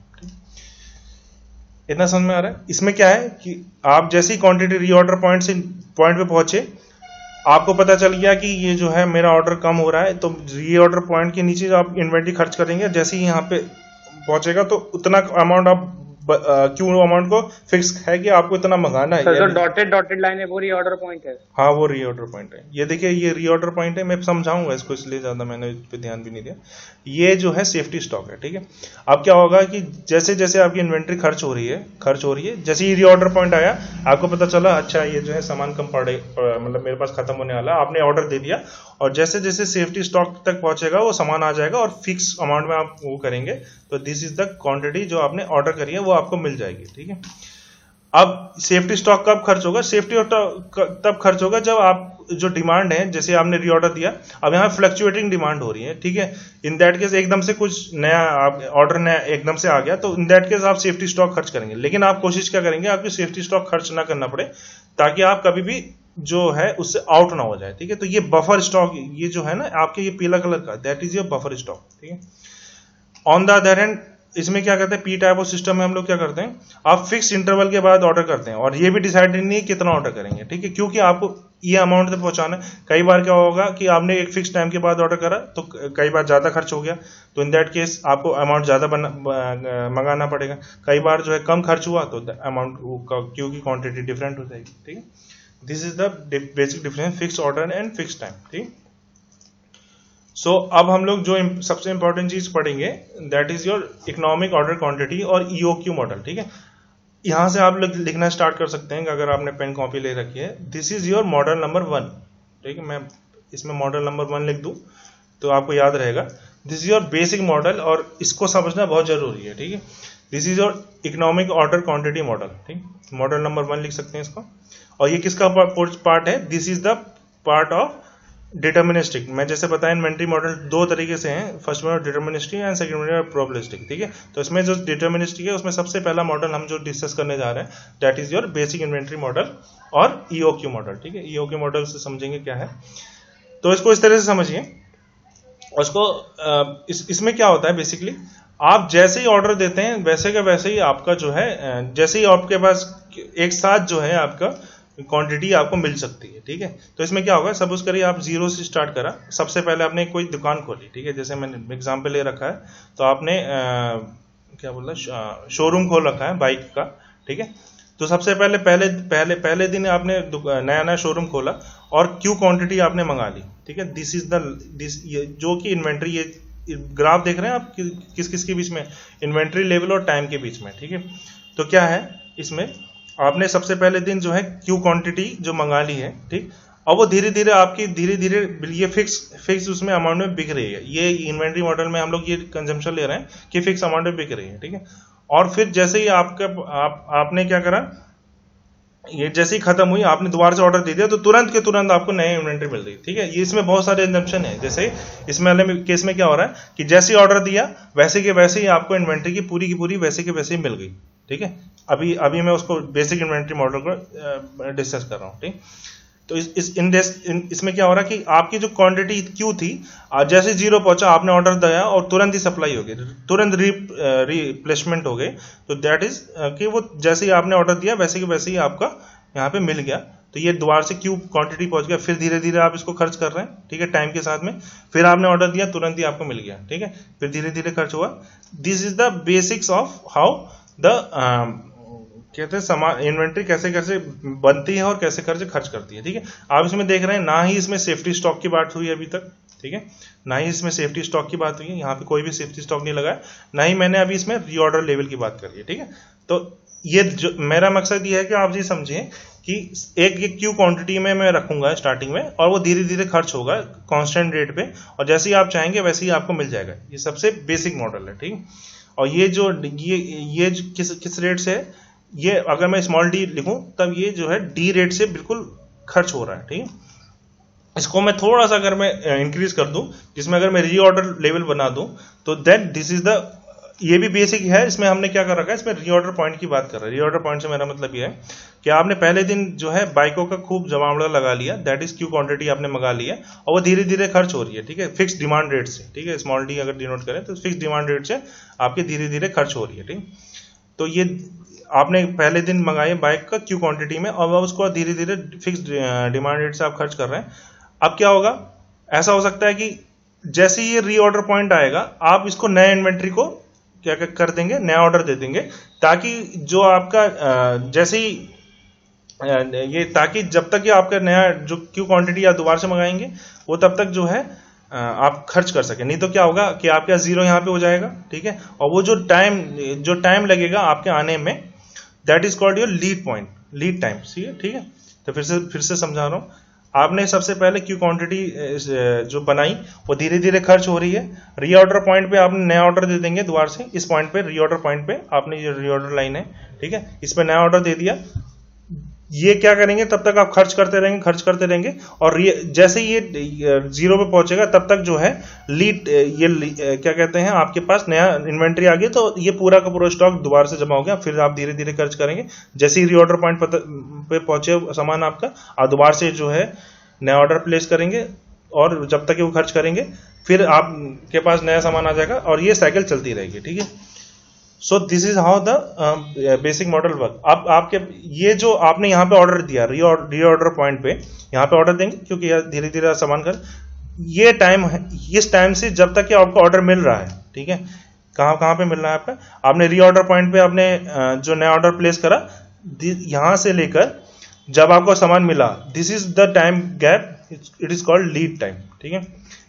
इतना समझ में आ रहा है? इसमें क्या है कि आप जैसे ही क्वांटिटी रीऑर्डर पॉइंट पे पहुंचे, आपको पता चल गया कि ये जो है मेरा ऑर्डर कम हो रहा है, तो रीऑर्डर पॉइंट के नीचे जो आप इन्वेंट्री खर्च करेंगे, जैसे ही यहाँ पे पहुंचेगा तो उतना अमाउंट आप क्यों अमाउंट को फिक्स है कि आपको इतना मंगाना है। जो डॉटेड लाइन है वो रीऑर्डर पॉइंट है। हाँ, वो रीऑर्डर पॉइंट है। ये देखिए, ये रीऑर्डर पॉइंट है, मैं समझाऊंगा इसको, इसलिए ज्यादा मैंने इस पे ध्यान भी नहीं दिया। ये जो है सेफ्टी स्टॉक है, ठीक है। अब क्या होगा कि जैसे जैसे आपकी इन्वेंट्री खर्च हो रही है, जैसे ही रीऑर्डर पॉइंट आया, आपको पता चला अच्छा ये जो है सामान कम पड़े, मतलब मेरे पास खत्म होने वाला, आपने ऑर्डर दे दिया, और जैसे जैसे सेफ्टी स्टॉक तक पहुंचेगा वो सामान आ जाएगा और फिक्स अमाउंट में आप वो करेंगे, तो दिस इज द क्वांटिटी जो आपने ऑर्डर करी है वो आपको मिल जाएगी, ठीक है। अब सेफ्टी स्टॉक कब खर्च होगा? सेफ्टी तब खर्च होगा जब आप जो डिमांड है, जैसे आपने रीऑर्डर दिया, अब यहाँ फ्लक्चुएटिंग डिमांड हो रही है, ठीक है। इन दैट केस एकदम से कुछ नया ऑर्डर नया एकदम से आ गया, तो इन दैट केस आप सेफ्टी स्टॉक खर्च करेंगे। लेकिन आप कोशिश क्या करेंगे, आपकी सेफ्टी स्टॉक खर्च ना करना पड़े, ताकि आप कभी भी जो है उससे आउट ना हो जाए, ठीक है। तो ये बफर स्टॉक, ये जो है ना आपके ये पीला कलर का, that is your buffer stock, ठीक है। ऑन द अदर हैंड इसमें क्या करते हैं, पी टाइप ऑफ सिस्टम में हम लोग क्या करते हैं, आप फिक्स इंटरवल के बाद ऑर्डर करते हैं, और ये भी डिसाइड नहीं है कितना ऑर्डर करेंगे, ठीक है, क्योंकि आपको ये अमाउंट तक पहुंचाना है। कई बार क्या होगा कि आपने एक फिक्स टाइम के बाद ऑर्डर करा, तो कई बार ज्यादा खर्च हो गया, तो इन दैट केस आपको अमाउंट ज्यादा मंगाना पड़ेगा। कई बार जो है कम खर्च हुआ तो अमाउंट क्योंकि क्वांटिटी डिफरेंट हो जाएगी, ठीक है। This is the basic difference fix order and fix time, ठीक। सो अब हम लोग जो सबसे इंपॉर्टेंट चीज पढ़ेंगे, that is your economic order quantity और ईओक्यू मॉडल, ठीक है। यहां से आप लोग लिखना स्टार्ट कर सकते हैं अगर आपने पेन कॉपी ले रखी है। This is your model number 1, ठीक है। मैं इसमें मॉडल नंबर 1 लिख दूं तो आपको याद रहेगा। This is your basic model, और इसको समझना बहुत जरूरी है, ठीक है। This is your economic order quantity model, ठीक। मॉडल नंबर 1 लिख सकते हैं इसको। और ये किसका पार्ट है? This is the part of deterministic. मैं जैसे बताया इन्वेंट्री मॉडल 2 तरीके से हैं, फर्स्ट में डिटर्मिनिस्टिक एंड सेकंड में प्रोबेबिलिस्टिक, ठीक है। तो इसमें जो डिटर्मिनिस्टिक है उसमें सबसे पहला मॉडल हम जो डिस्कस करने जा रहे हैं, that is your basic inventory model और ईओक्यू मॉडल, ठीक है। ईओक्यू मॉडल से समझेंगे क्या है, तो इसको इस तरह से समझिए। उसको इसमें क्या होता है, बेसिकली आप जैसे ही ऑर्डर देते हैं वैसे का वैसे ही आपका जो है, जैसे ही आपके पास एक साथ जो है आपका क्वांटिटी आपको मिल सकती है, ठीक है। तो इसमें क्या होगा, सपोज करिए आप 0 से स्टार्ट करा, सबसे पहले आपने कोई दुकान खोली, ठीक है। जैसे मैंने एग्जांपल ले रखा है, तो आपने क्या बोला, शोरूम खोल रखा है बाइक का, ठीक है। तो सबसे पहले दिन आपने नया शोरूम खोला, और क्यू क्वांटिटी आपने मंगा ली, ठीक है। दिस इज द जो कि इन्वेंट्री, ये ग्राफ देख रहे हैं आप किस किस के बीच में, इन्वेंट्री लेवल और टाइम के बीच में, ठीक है। तो क्या है इसमें, आपने सबसे पहले दिन जो है क्यू क्वांटिटी जो मंगा ली है, ठीक, और वो धीरे धीरे आपकी धीरे धीरे ये फिक्स उसमें अमाउंट में बिक रही है। ये इन्वेंट्री मॉडल में हम लोग ये कंजम्पशन ले रहे हैं कि फिक्स अमाउंट में बिक रही है, ठीक है। और फिर जैसे ही आपने क्या करा, ये जैसे ही खत्म हुई, आपने दोबारा से ऑर्डर दे दिया, तो तुरंत के तुरंत आपको नई इन्वेंट्री मिल रही, ठीक है। ये इसमें बहुत सारे एजम्पशन है। जैसे इसमें वाले केस में क्या हो रहा है कि जैसे ही ऑर्डर दिया वैसे के वैसे ही आपको इन्वेंट्री की पूरी वैसे के वैसे ही मिल गई, ठीक है। अभी मैं उसको बेसिक इन्वेंट्री मॉडल को डिस्कस कर रहा हूँ, ठीक। तो इसमें क्या हो रहा है कि आपकी जो क्वांटिटी क्यू थी, जैसे जीरो पहुंचा, आपने ऑर्डर दिया और तुरंत ही सप्लाई हो गई, तुरंत रिप्लेसमेंट हो गई। तो दैट इज कि वो जैसे ही आपने ऑर्डर दिया वैसे के वैसे ही आपका यहाँ पे मिल गया। तो ये दोबारा से क्यू क्वांटिटी पहुंच गया, फिर धीरे धीरे आप इसको खर्च कर रहे हैं, ठीक है, टाइम के साथ में। फिर आपने ऑर्डर दिया, तुरंत ही आपको मिल गया, ठीक है, फिर धीरे धीरे खर्च हुआ। This is the basics of how the कहते हैं सामान इन्वेंट्री कैसे कैसे बनती है और कैसे कैसे खर्च करती है, ठीक है। आप इसमें देख रहे हैं, ना ही इसमें सेफ्टी स्टॉक की बात हुई अभी तक, ठीक है, ना ही इसमें सेफ्टी स्टॉक की बात हुई है, यहाँ पे कोई भी सेफ्टी स्टॉक नहीं लगा है, ना ही मैंने अभी इसमें रीऑर्डर लेवल की बात करी है, ठीक है। तो ये जो मेरा मकसद ये है कि आप ये समझें कि एक क्यू क्वांटिटी में मैं रखूंगा स्टार्टिंग में, और वो धीरे धीरे खर्च होगा कांस्टेंट रेट पे, और जैसे ही आप चाहेंगे वैसे ही आपको मिल जाएगा। ये सबसे बेसिक मॉडल है, ठीक। और ये जो ये किस रेट से है, ये अगर मैं स्मॉल डी लिखूं तब ये जो है डी रेट से बिल्कुल खर्च हो रहा है, ठीक है। इसको मैं थोड़ा सा अगर मैं इंक्रीज कर दूं, जिसमें अगर मैं रीऑर्डर लेवल बना दूं, तो देन दिस इज द, ये भी बेसिक है। इसमें हमने क्या कर रखा है, इसमें रीऑर्डर पॉइंट की बात कर रहे हैं। रीऑर्डर पॉइंट से मेरा मतलब ये है कि आपने पहले दिन जो है बाइकों का खूब जमावड़ा लगा लिया, दैट इज क्यू क्वांटिटी आपने मंगा लिया, और वो धीरे धीरे खर्च हो रही है, ठीक है, फिक्स डिमांड रेट से, ठीक है। स्मॉल डी अगर डिनोट करें तो फिक्स डिमांड रेट से आपकी धीरे धीरे खर्च हो रही है, ठीक। तो ये आपने पहले दिन मंगाई बाइक का क्यू क्वांटिटी में, और उसको धीरे धीरे फिक्स डिमांड रेट से आप खर्च कर रहे हैं। अब क्या होगा, ऐसा हो सकता है कि जैसे ये रीऑर्डर पॉइंट आएगा, आप इसको नए इन्वेंट्री को क्या कर देंगे, नया ऑर्डर दे देंगे, ताकि जो आपका जैसे ही ये, ताकि जब तक ये आपका नया जो क्यू क्वांटिटी आप दोबारा से मंगाएंगे, वो तब तक जो है आप खर्च कर सके। नहीं तो क्या होगा कि आपका जीरो यहाँ पे हो जाएगा, ठीक है, और वो जो टाइम लगेगा आपके आने में, that is called your lead point, lead time, ठीक है। तो फिर से समझा रहा हूँ, आपने सबसे पहले क्यू क्वांटिटी जो बनाई वो धीरे धीरे खर्च हो रही है। रीऑर्डर पॉइंट पे आपने नया ऑर्डर दे देंगे दोबारा से, इस पॉइंट पे रीऑर्डर पॉइंट पे आपने ये रीऑर्डर लाइन है, ठीक है, इस पे नया ऑर्डर दे दिया। ये क्या करेंगे, तब तक आप खर्च करते रहेंगे, और जैसे ही ये जीरो पे पहुंचेगा तब तक जो है क्या कहते हैं, आपके पास नया इन्वेंट्री आ गई, तो ये पूरा का पूरा स्टॉक दोबारा से जमा हो गया। फिर आप धीरे धीरे खर्च करेंगे, जैसे ही रीऑर्डर पॉइंट पे पहुंचे सामान आपका, आप दोबारा से जो है नया ऑर्डर प्लेस करेंगे, और जब तक वो खर्च करेंगे फिर आपके पास नया सामान आ जाएगा, और ये साइकिल चलती रहेगी, ठीक है। सो this is how the basic model work. अब आपके ये जो आपने यहाँ पे ऑर्डर दिया रीऑर्डर पॉइंट पे, यहाँ पे ऑर्डर देंगे, क्योंकि धीरे धीरे सामान कर, ये टाइम है, इस टाइम से जब तक कि आपको ऑर्डर मिल रहा है, ठीक है, कहाँ पे मिल रहा है आपका, आपने रीऑर्डर पॉइंट पे आपने जो नया ऑर्डर प्लेस करा, यहाँ से लेकर जब आपको सामान मिला, this is the time gap, it is called lead time, ठीक है।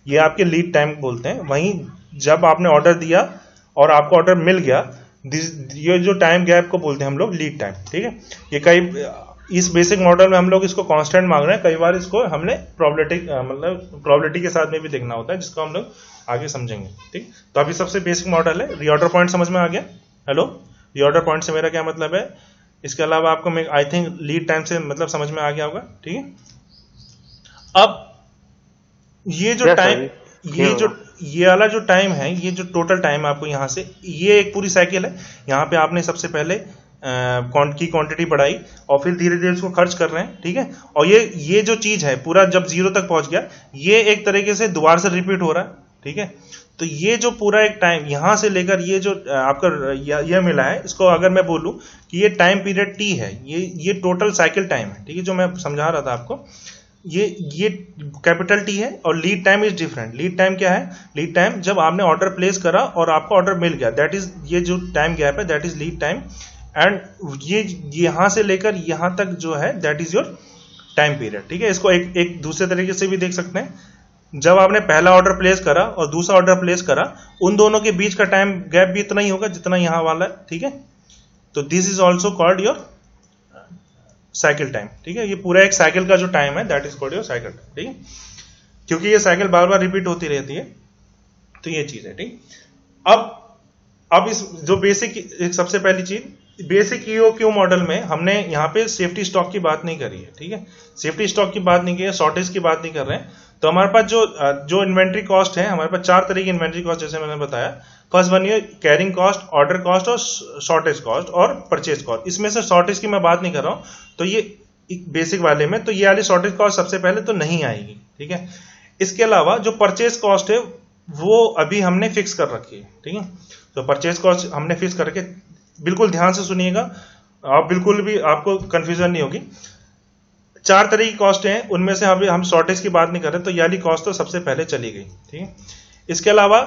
ये आपके लीड टाइम बोलते हैं। वहीं जब आपने ऑर्डर दिया और आपको ऑर्डर मिल गया, ये जो टाइम गैप को बोलते हैं हम लोग लीड टाइम, ठीक है। ये इस बेसिक मॉडल में हम लोग इसको कांस्टेंट मांग रहे हैं, कई बार इसको हमने प्रोबेबिलिटी के साथ में भी देखना होता है, जिसको हम लोग आगे समझेंगे, ठीक। तो अभी सबसे बेसिक मॉडल है, रीऑर्डर पॉइंट समझ में आ गया। हेलो, रीऑर्डर पॉइंट से मेरा क्या मतलब है, इसके अलावा आपको मैं आई थिंक लीड टाइम से मतलब समझ में आ गया होगा, ठीक है। अब ये जो टाइम, ये वाला जो टाइम है, ये जो टोटल टाइम आपको यहाँ से, ये एक पूरी साइकिल है। यहाँ पे आपने सबसे पहले की क्वांटिटी बढ़ाई, और फिर धीरे धीरे उसको खर्च कर रहे हैं, ठीक है। और ये जो चीज है पूरा जब जीरो तक पहुंच गया, ये एक तरीके से दोबारा से रिपीट हो रहा है, ठीक है। तो ये जो पूरा एक टाइम यहाँ से लेकर ये जो आपका यह मिला है, इसको अगर मैं बोलूं कि ये टाइम पीरियड टी है, ये टोटल साइकिल टाइम है, ठीक है, जो मैं समझा रहा था आपको। ये कैपिटल टी है, और lead time is different. Lead time क्या है, लीड टाइम जब आपने ऑर्डर प्लेस करा और आपको ऑर्डर मिल गया, दैट इज, ये जो टाइम गैप है that is lead time. And ये यहां से लेकर यहां तक जो है that is your time period, ठीक है। इसको एक दूसरे तरीके से भी देख सकते हैं, जब आपने पहला ऑर्डर प्लेस करा और दूसरा ऑर्डर प्लेस करा, उन दोनों के बीच का टाइम गैप भी इतना ही होगा जितना यहां वाला है, ठीक है। तो this is also called your cycle time, ठीक है। ये पूरा एक साइकिल का जो टाइम है that is called your cycle time, ठीक है, क्योंकि ये साइकिल बार बार रिपीट होती रहती है। तो ये चीज है, ठीक। अब इस जो बेसिक, सबसे पहली चीज, बेसिक ईओक्यू मॉडल में हमने यहाँ पे सेफ्टी स्टॉक की बात नहीं करी है, ठीक है। सेफ्टी स्टॉक की बात नहीं की है, शॉर्टेज की बात नहीं कर रहे हैं। तो हमारे पास जो इन्वेंट्री कॉस्ट है, हमारे पास 4 तरह की इन्वेंट्री कॉस्ट, जैसे मैंने बताया। फर्स्ट वन ये कैरिंग कॉस्ट, ऑर्डर कॉस्ट और शॉर्टेज कॉस्ट और परचेज कॉस्ट। इसमें से शॉर्टेज की मैं बात नहीं कर रहा हूं, तो ये बेसिक वाले में तो ये वाली शॉर्टेज कॉस्ट सबसे पहले तो नहीं आएगी, ठीक है। इसके अलावा जो परचेज कॉस्ट है वो अभी हमने फिक्स कर रखी है, ठीक है। तो परचेज कॉस्ट हमने फिक्स करके, बिल्कुल ध्यान से सुनिएगा, आप बिल्कुल भी आपको कंफ्यूजन नहीं होगी। 4 तरह की कॉस्ट हैं, उनमें से हम शॉर्टेज की बात नहीं कर रहे, तो ये वाली कॉस्ट तो सबसे पहले चली गई, ठीक है। इसके अलावा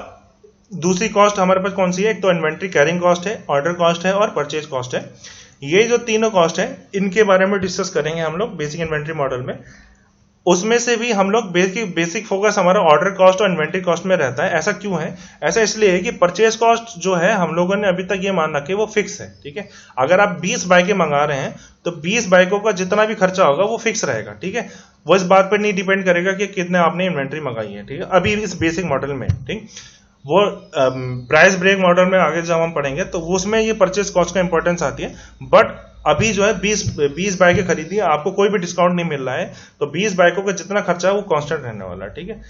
दूसरी कॉस्ट हमारे पास कौन सी है? एक तो इन्वेंट्री कैरिंग कॉस्ट है, ऑर्डर कॉस्ट है और परचेज कॉस्ट है। ये जो तीनों कॉस्ट है, इनके बारे में डिस्कस करेंगे हम लोग बेसिक इन्वेंट्री मॉडल में। उसमें से भी हम लोग बेसिक फोकस हमारा ऑर्डर कॉस्ट और इन्वेंट्री कॉस्ट में रहता है। ऐसा क्यों है? ऐसा इसलिए है कि परचेज कॉस्ट जो है हम लोगों ने अभी तक ये मान रखा है वो फिक्स है, ठीक है। अगर आप 20 बाइकें मंगा रहे हैं तो 20 बाइकों का जितना भी खर्चा होगा वो फिक्स रहेगा, ठीक है। वो इस बात पर नहीं डिपेंड करेगा कि कितने आपने इन्वेंट्री मंगाई है, ठीक है, अभी इस बेसिक मॉडल में, ठीक। वो प्राइस ब्रेक मॉडल में आगे जब हम पढ़ेंगे तो उसमें ये परचेज कॉस्ट का इंपॉर्टेंस आती है। बट अभी जो है 20 बाइकें खरीदी है, आपको कोई भी डिस्काउंट नहीं मिल रहा है, तो 20 बाइकों का जितना खर्चा है वो कांस्टेंट रहने वाला है, ठीक है।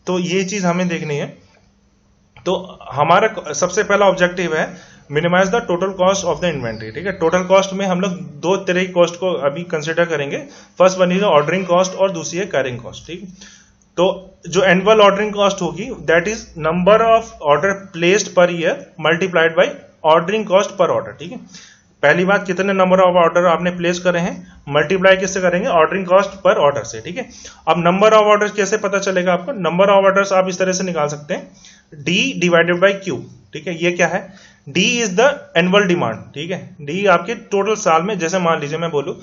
तो ये चीज हमें देखनी है। तो हमारा सबसे पहला ऑब्जेक्टिव है minimize the total cost of the inventory, ठीक है। टोटल कॉस्ट में हम लोग 2 तरह की कॉस्ट को अभी कंसिडर करेंगे। First one is ordering cost और दूसरी है कैरिंग कॉस्ट, ठीक। तो जो एनुअल ऑर्डरिंग कॉस्ट होगी that is number of order placed per year multiplied by ordering cost per order, ठीक है। पहली बात, कितने नंबर ऑफ ऑर्डर आपने प्लेस करे हैं, मल्टीप्लाई किससे करेंगे? ऑर्डरिंग कॉस्ट पर ऑर्डर से, ठीक है। अब नंबर ऑफ ऑर्डर कैसे पता चलेगा आपको? नंबर ऑफ ऑर्डर्स आप इस तरह से निकाल सकते हैं, डी डिवाइडेड बाई क्यू, ठीक है। ये क्या है? D is the annual demand, ठीक है। डी आपके टोटल साल में, जैसे मान लीजिए मैं बोलूं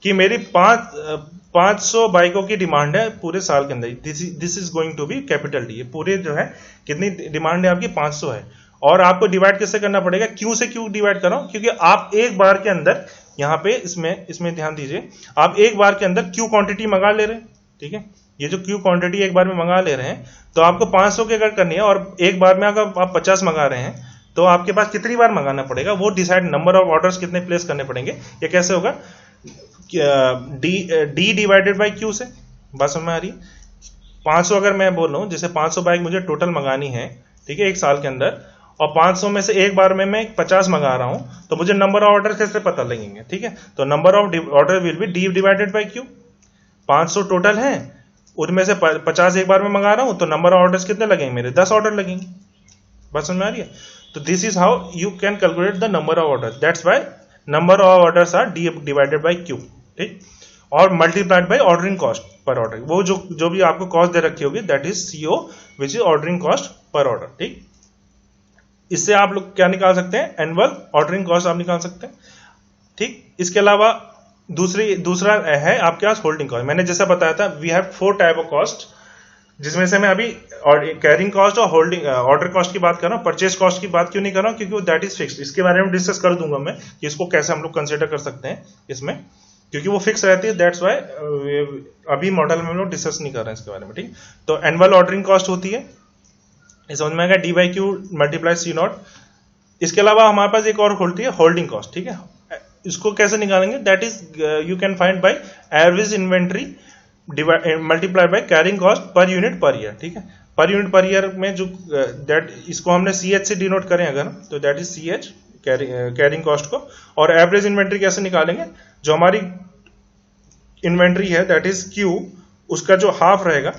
कि मेरी 500 बाइकों की डिमांड है पूरे साल के अंदर, this is going to be capital D. पूरे जो है कितनी डिमांड है आपकी? 500 है। और आपको डिवाइड किससे करना पड़ेगा? क्यू से। क्यों डिवाइड कर रहा हूं? क्योंकि आप एक बार के अंदर, यहां पे इसमें ध्यान दीजिए, आप एक बार के अंदर क्यू क्वांटिटी मंगा ले रहे हैं, ठीक है। ये जो क्यू क्वांटिटी एक बार में मंगा ले रहे हैं, तो आपको 500 की अगर करनी है और एक बार में अगर आप 50 मंगा रहे हैं, तो आपके पास कितनी बार मंगाना पड़ेगा वो डिसाइड, नंबर ऑफ ऑर्डर्स कितने प्लेस करने पड़ेंगे, ये कैसे होगा? डी डिवाइडेड बाई क्यू से। बात समझ में आ रही है? 500 अगर मैं बोल रहा हूं, जैसे 500 बाइक मुझे टोटल मंगानी है, ठीक है, एक साल के अंदर, और 500 में से एक बार में मैं 50 मंगा रहा हूं, तो मुझे नंबर ऑफ ऑर्डर कैसे पता लगेंगे, ठीक है। तो number of order will be D divided by Q. 500 total है, उनमें से 50 एक बार में मंगा रहा हूं, तो नंबर ऑफ ऑर्डर्स कितने लगेंगे? मेरे 10 ऑर्डर लगेंगे। बात समझ में आ रही है? तो this is how you can calculate the number of order, that's why number of orders R D divided by Q, ठीक। और multiplied by ordering cost per order, वो जो भी आपको कॉस्ट दे रखी होगी that is CO which is ordering cost per order, ठीक। इससे आप लोग क्या निकाल सकते हैं? एनुअल ऑर्डरिंग कॉस्ट आप निकाल सकते हैं, ठीक। इसके अलावा दूसरा है आपके पास होल्डिंग कॉस्ट। मैंने जैसा बताया था we have 4 type of cost, जिसमें से मैं अभी कैरिंग कॉस्ट और होल्डिंग ऑर्डर कॉस्ट की बात कर रहा हूं। परचेज कॉस्ट की बात क्यों नहीं कर रहा हूं? क्योंकि दैट इज फिक्स्ड। इसके बारे में डिस्कस कर दूंगा मैं कि इसको कैसे हम लोग कंसिडर कर सकते हैं इसमें, क्योंकि वो फिक्स रहती है, दैट्स वाई अभी मॉडल में हम लोग डिस्कस नहीं कर रहे हैं इसके बारे में, ठीक। तो एनुअल ऑर्डरिंग कॉस्ट होती है, समझ में आएगा, D by Q multiply C naught. इसके अलावा हमारे पास एक और होती है होल्डिंग कॉस्ट, ठीक है। इसको कैसे निकालेंगे? That is you can find by average inventory multiply by carrying cost per unit per year, ठीक है। पर यूनिट पर ईयर में जो दैट, इसको हमने CH से डिनोट करें अगर, तो that is CH carrying cost को। और एवरेज इन्वेंट्री कैसे निकालेंगे? जो हमारी इन्वेंट्री है दैट इज Q, उसका जो हाफ रहेगा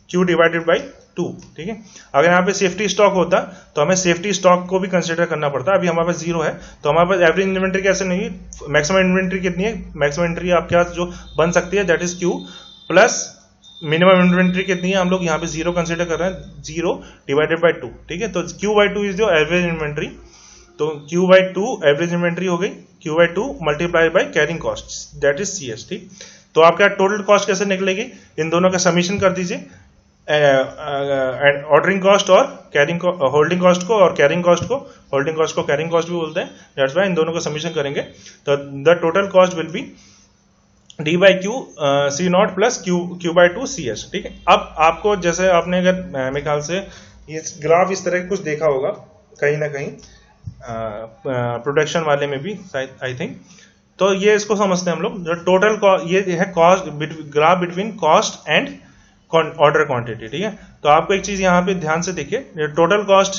Q डिवाइडेड बाई 2, ठीक है। अगर यहाँ पे सेफ्टी स्टॉक होता तो हमें सेफ्टी स्टॉक को भी कंसिडर करना पड़ता, अभी हमारे पास 0 है, तो हमारे पास एवरेज इन्वेंट्री कैसे नहीं, मैक्सिमम इन्वेंट्री कितनी है? मैक्सिमम इन्वेंट्री आपके पास जो बन सकती है that is Q plus minimum inventory कितनी है? हम लोग यहाँ पे 0 कंसिडर कर रहे हैं, 0 डिवाइडेड बाई 2, ठीक है। तो Q/2 इज जो एवरेज इन्वेंट्री, तो Q/2 एवरेज इन्वेंट्री हो गई, Q/2 multiply by carrying cost that is CS, ठीक। तो आपका टोटल कॉस्ट कैसे निकलेगी, इन दोनों का समीशन कर दीजिए, ऑर्डरिंग कॉस्ट और कैरिंग होल्डिंग कॉस्ट को, और कैरिंग कॉस्ट को, होल्डिंग कॉस्ट को कैरिंग कॉस्ट भी बोलते हैं, दैट्स व्हाई इन दोनों का समीशन करेंगे तो the total cost will be D by Q C naught plus Q by two C S. ठीक है, अब आपको जैसे आपने अगर मेरे ख्याल से ये ग्राफ इस तरह कुछ देखा होगा कहीं ना कहीं प्रोडक्शन वाले में भी आई थिंक, तो ये इसको समझते हैं हम लोग, जो टोटल ये है cost graph between cost and order quantity. ठीक है, तो आपको एक चीज यहाँ पे ध्यान से देखिए, टोटल कॉस्ट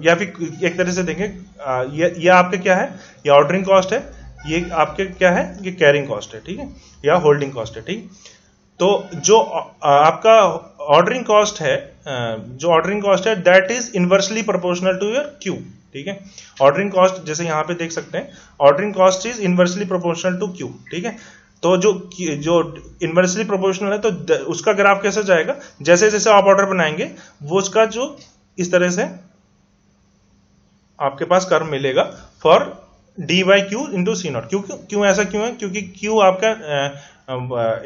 या फिर एक तरह से देखें, ये आपके क्या है, ये ऑर्डरिंग कॉस्ट है, ये आपके क्या है, ये कैरिंग कॉस्ट है। ठीक है, या होल्डिंग कॉस्ट है। ठीक, तो जो आपका ऑर्डरिंग कॉस्ट है, that is inversely proportional to your Q. ठीक है, ऑर्डरिंग कॉस्ट जैसे यहाँ पे देख सकते हैं, ordering cost is inversely proportional to Q. ठीक है, तो जो इनवर्सली प्रोपोर्शनल है तो उसका ग्राफ कैसे जाएगा, जैसे जैसे आप ऑर्डर बनाएंगे वो उसका जो इस तरह से आपके पास कर्व मिलेगा for D by Q into C naught. क्यों ऐसा क्यों है, क्योंकि क्यू आपका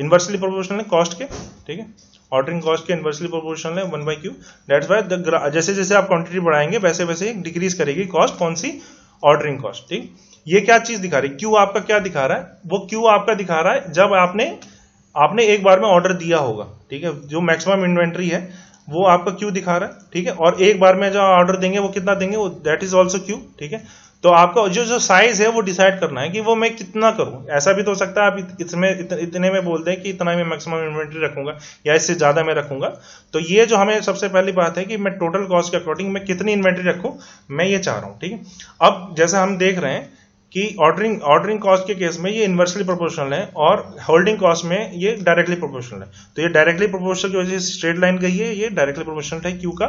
इनवर्सली प्रोपोर्शनल है कॉस्ट के। ठीक है, ऑर्डरिंग कॉस्ट के इनवर्सली प्रोपोर्शनल है 1 बाई क्यू, दैट्स वाई जैसे जैसे आप क्वांटिटी बढ़ाएंगे वैसे वैसे डिक्रीज करेगी कॉस्ट, कौन सी, ऑर्डरिंग कॉस्ट। ठीक, ये क्या चीज दिखा रही है, क्यू आपका क्या दिखा रहा है, वो क्यू आपका दिखा रहा है जब आपने एक बार में ऑर्डर दिया होगा। ठीक है, जो मैक्सिमम इन्वेंट्री है वो आपका क्यू दिखा रहा है। ठीक है, और एक बार में जो ऑर्डर देंगे वो कितना देंगे, वो दैट इज ऑल्सो क्यू। ठीक है, तो आपका जो साइज है वो डिसाइड करना है कि वो मैं कितना करूं। ऐसा भी तो हो सकता है आप इसमें इतने में बोल दें कि इतना में मैक्सिमम इन्वेंट्री रखूंगा या इससे ज्यादा मैं रखूंगा। तो ये जो हमें सबसे पहली बात है कि मैं टोटल कॉस्ट के अकॉर्डिंग मैं कितनी इन्वेंट्री रखूं, मैं ये चाह रहा हूं। ठीक है, अब जैसा हम देख रहे हैं कि ऑर्डरिंग कॉस्ट के केस में ये इनवर्सली प्रोपोर्शनल है और होल्डिंग कॉस्ट में ये डायरेक्टली प्रोपोर्शनल है। तो ये डायरेक्टली प्रोपोर्शनल की वजह से स्ट्रेट लाइन गई है, ये डायरेक्टली प्रोपोर्शनल है क्यू का,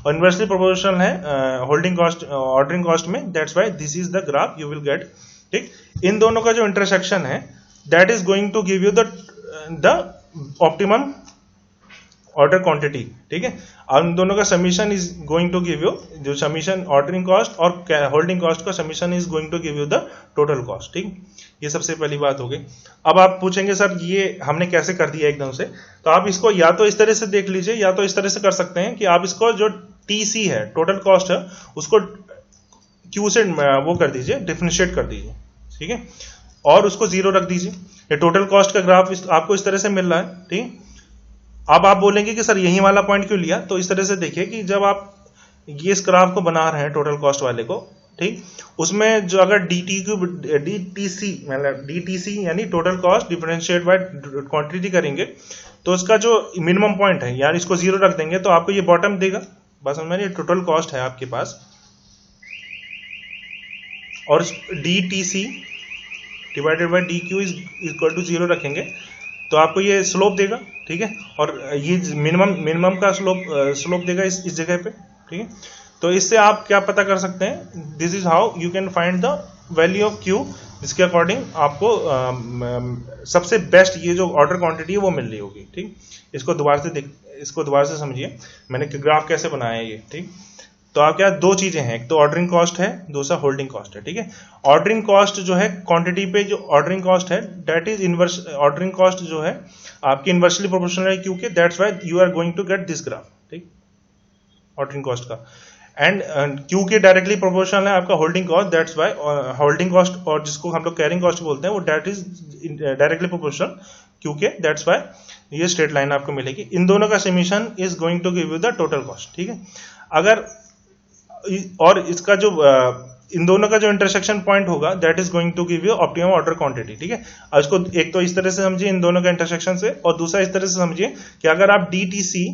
और इनवर्सली प्रोपोर्शनल है होल्डिंग कॉस्ट ऑर्डरिंग कॉस्ट में, that's why this is the graph you will get. ठीक, इन दोनों का जो इंटरसेक्शन है that is going to give you the optimum order quantity. ठीक है, उन दोनों का summation is going to give you, जो समीशन ऑर्डरिंग कॉस्ट और होल्डिंग कॉस्ट का summation is going to give you the total cost. ठीक, ये सबसे पहली बात हो गई। अब आप पूछेंगे सर ये हमने कैसे कर दिया एकदम से, तो आप इसको या तो इस तरह से देख लीजिए या तो इस तरह से कर सकते हैं कि आप इसको जो टीसी है टोटल कॉस्ट है उसको क्यू से वो कर दीजिए, डिफरेंशिएट कर दीजिए। ठीक है, और उसको 0 रख दीजिए। ये टोटल कॉस्ट का ग्राफ आपको इस तरह से मिल रहा है। ठीक, अब आप बोलेंगे कि सर यही वाला पॉइंट क्यों लिया, तो इस तरह से देखिए कि जब आप ये इस ग्राफ को बना रहे हैं टोटल कॉस्ट वाले को, ठीक, उसमें जो अगर डीटीसी यानी total cost differentiate by quantity करेंगे तो उसका जो मिनिमम पॉइंट है यार इसको 0 रख देंगे तो आपको ये बॉटम देगा। बस समझ में, टोटल कॉस्ट है आपके पास और DTC divided by DQ is equal to 0 रखेंगे तो आपको ये स्लोप देगा। ठीक है, और ये मिनिमम का स्लोप देगा इस जगह पे। ठीक है, तो इससे आप क्या पता कर सकते हैं, this is how you can find the value of Q, जिसके अकॉर्डिंग आपको सबसे बेस्ट ये जो ऑर्डर क्वांटिटी है वो मिल रही होगी। ठीक, इसको दोबारा से समझिए मैंने ग्राफ कैसे बनाया है ये। ठीक, तो आप क्या, दो चीजें हैं, एक तो ऑर्डरिंग कॉस्ट है, दूसरा होल्डिंग कॉस्ट है। ठीक है, ऑर्डरिंग कॉस्ट जो है क्वांटिटी पे जो ऑर्डरिंग कॉस्ट है that is inverse, ordering cost जो है आपकी इनवर्सली प्रोपोर्शनल है क्योंकि that's why you are going to get this graph. ठीक, ऑर्डरिंग कॉस्ट का, एंड क्यू के डायरेक्टली प्रोपोर्शनल है आपका holding cost, that's why holding cost और जिसको हम लोग कैरिंग कॉस्ट बोलते हैं वो दैट इज डायरेक्टली प्रोपोर्शनल क्योंकि दैट्स व्हाई ये स्ट्रेट लाइन आपको मिलेगी। इन दोनों का summation is going to give you the total cost. ठीक है, अगर और इसका जो इन दोनों का जो इंटरसेक्शन पॉइंट होगा that is going to give you optimum order quantity. ठीक है, इसको एक तो इस तरह से समझिए इन दोनों का इंटरसेक्शन से, और दूसरा इस तरह से समझिए कि अगर आप डीटीसी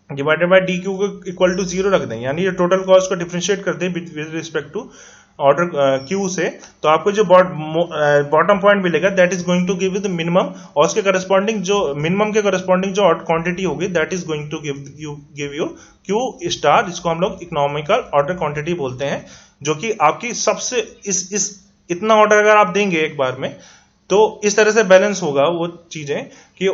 डिवाइडेड बाय डीक्यू को इक्वल टू 0 रख दें यानी ये टोटल कॉस्ट को डिफरेंशिएट कर दें with respect to order Q से, तो आपको जो बॉटम पॉइंट मिलेगा that is going to give you the minimum, और उसके करस्पॉन्डिंग जो मिनिमम के करस्पॉन्डिंग जो क्वांटिटी होगी that is going to give you Q star, जिसको हम लोग इकोनॉमिकल ऑर्डर क्वांटिटी बोलते हैं, जो कि आपकी सबसे इस इतना ऑर्डर अगर आप देंगे एक बार में तो इस तरह से बैलेंस होगा वो चीजें कि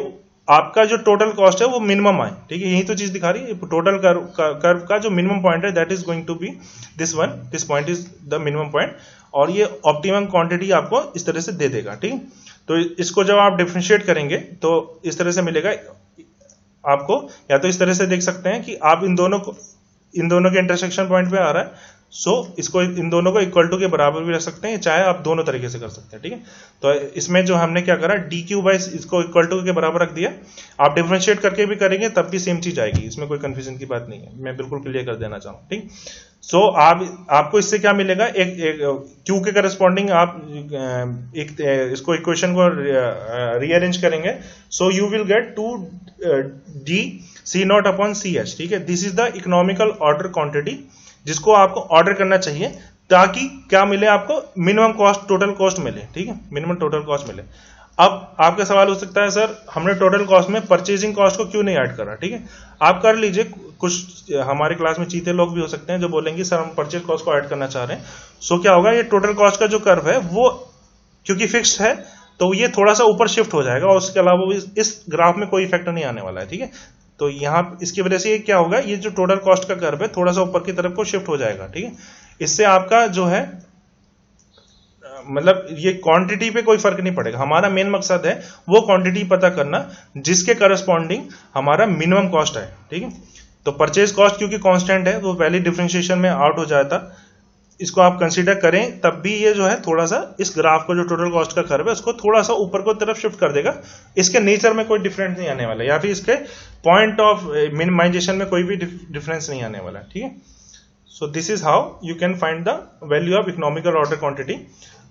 आपका जो टोटल कॉस्ट है वो मिनिमम आए। ठीक है, यही तो चीज दिखा रही है, टोटल कर्व का जो मिनिमम पॉइंट है that is going to be this one, this point is the minimum point, और ये ऑप्टिमम क्वांटिटी आपको इस तरह से दे देगा, ठीक है। तो इसको जब आप डिफरेंशिएट करेंगे तो इस तरह से मिलेगा आपको, या तो इस तरह से देख सकते हैं कि आप इन दोनों के इंटरसेक्शन पॉइंट पे आ रहा है, सो इसको इन दोनों को इक्वल टू के बराबर भी रख सकते हैं, चाहे आप दोनों तरीके से कर सकते हैं, ठीक है। तो इसमें जो हमने क्या करा, डी क्यू बाई इसको इक्वल टू के बराबर रख दिया। आप डिफरेंशिएट करके भी करेंगे तब भी सेम चीज आएगी, इसमें कोई कंफ्यूजन की बात नहीं है, मैं बिल्कुल क्लियर कर देना चाहूँ, ठीक। सो आपको इससे क्या मिलेगा, एक क्यू के करस्पॉन्डिंग आप इसको इक्वेशन को रीअरेंज करेंगे, so you will gate 2d C0 upon CH, ठीक है। This is the economical order quantity जिसको आपको ऑर्डर करना चाहिए, ताकि क्या मिले आपको, मिनिमम कॉस्ट टोटल कॉस्ट मिले, ठीक है, मिनिमम टोटल कॉस्ट मिले। अब आपका सवाल हो सकता है, सर हमने टोटल कॉस्ट में परचेजिंग कॉस्ट को क्यों नहीं ऐड करा, ठीक है। आप कर लीजिए, कुछ हमारे क्लास में चीते लोग भी हो सकते हैं जो बोलेंगे सर हम परचेज कॉस्ट को ऐड करना चाह रहे हैं। सो क्या होगा, ये टोटल कॉस्ट का जो कर्व है वो क्योंकि फिक्स्ड है तो ये थोड़ा सा ऊपर शिफ्ट हो जाएगा, और उसके अलावा इस ग्राफ में कोई इफेक्ट नहीं आने वाला है, ठीक है। तो यहां इसकी वजह से ये क्या होगा, ये जो टोटल कॉस्ट का कर्व है थोड़ा सा ऊपर की तरफ को शिफ्ट हो जाएगा, ठीक है। इससे आपका जो है मतलब ये क्वांटिटी पे कोई फर्क नहीं पड़ेगा। हमारा मेन मकसद है वो क्वांटिटी पता करना जिसके करस्पॉन्डिंग हमारा मिनिमम कॉस्ट है, ठीक है। तो परचेज कॉस्ट क्योंकि कांस्टेंट है वो पहले डिफरेंशिएशन में आउट हो जाता, इसको आप कंसीडर करें तब भी ये जो है थोड़ा सा इस ग्राफ को जो टोटल कॉस्ट का कर्व है उसको थोड़ा सा ऊपर को तरफ शिफ्ट कर देगा। इसके नेचर में कोई डिफरेंस नहीं आने वाला, या फिर इसके पॉइंट ऑफ मिनिमाइजेशन में कोई भी डिफरेंस नहीं आने वाला, ठीक है। सो this is how you can find the value of economical order quantity.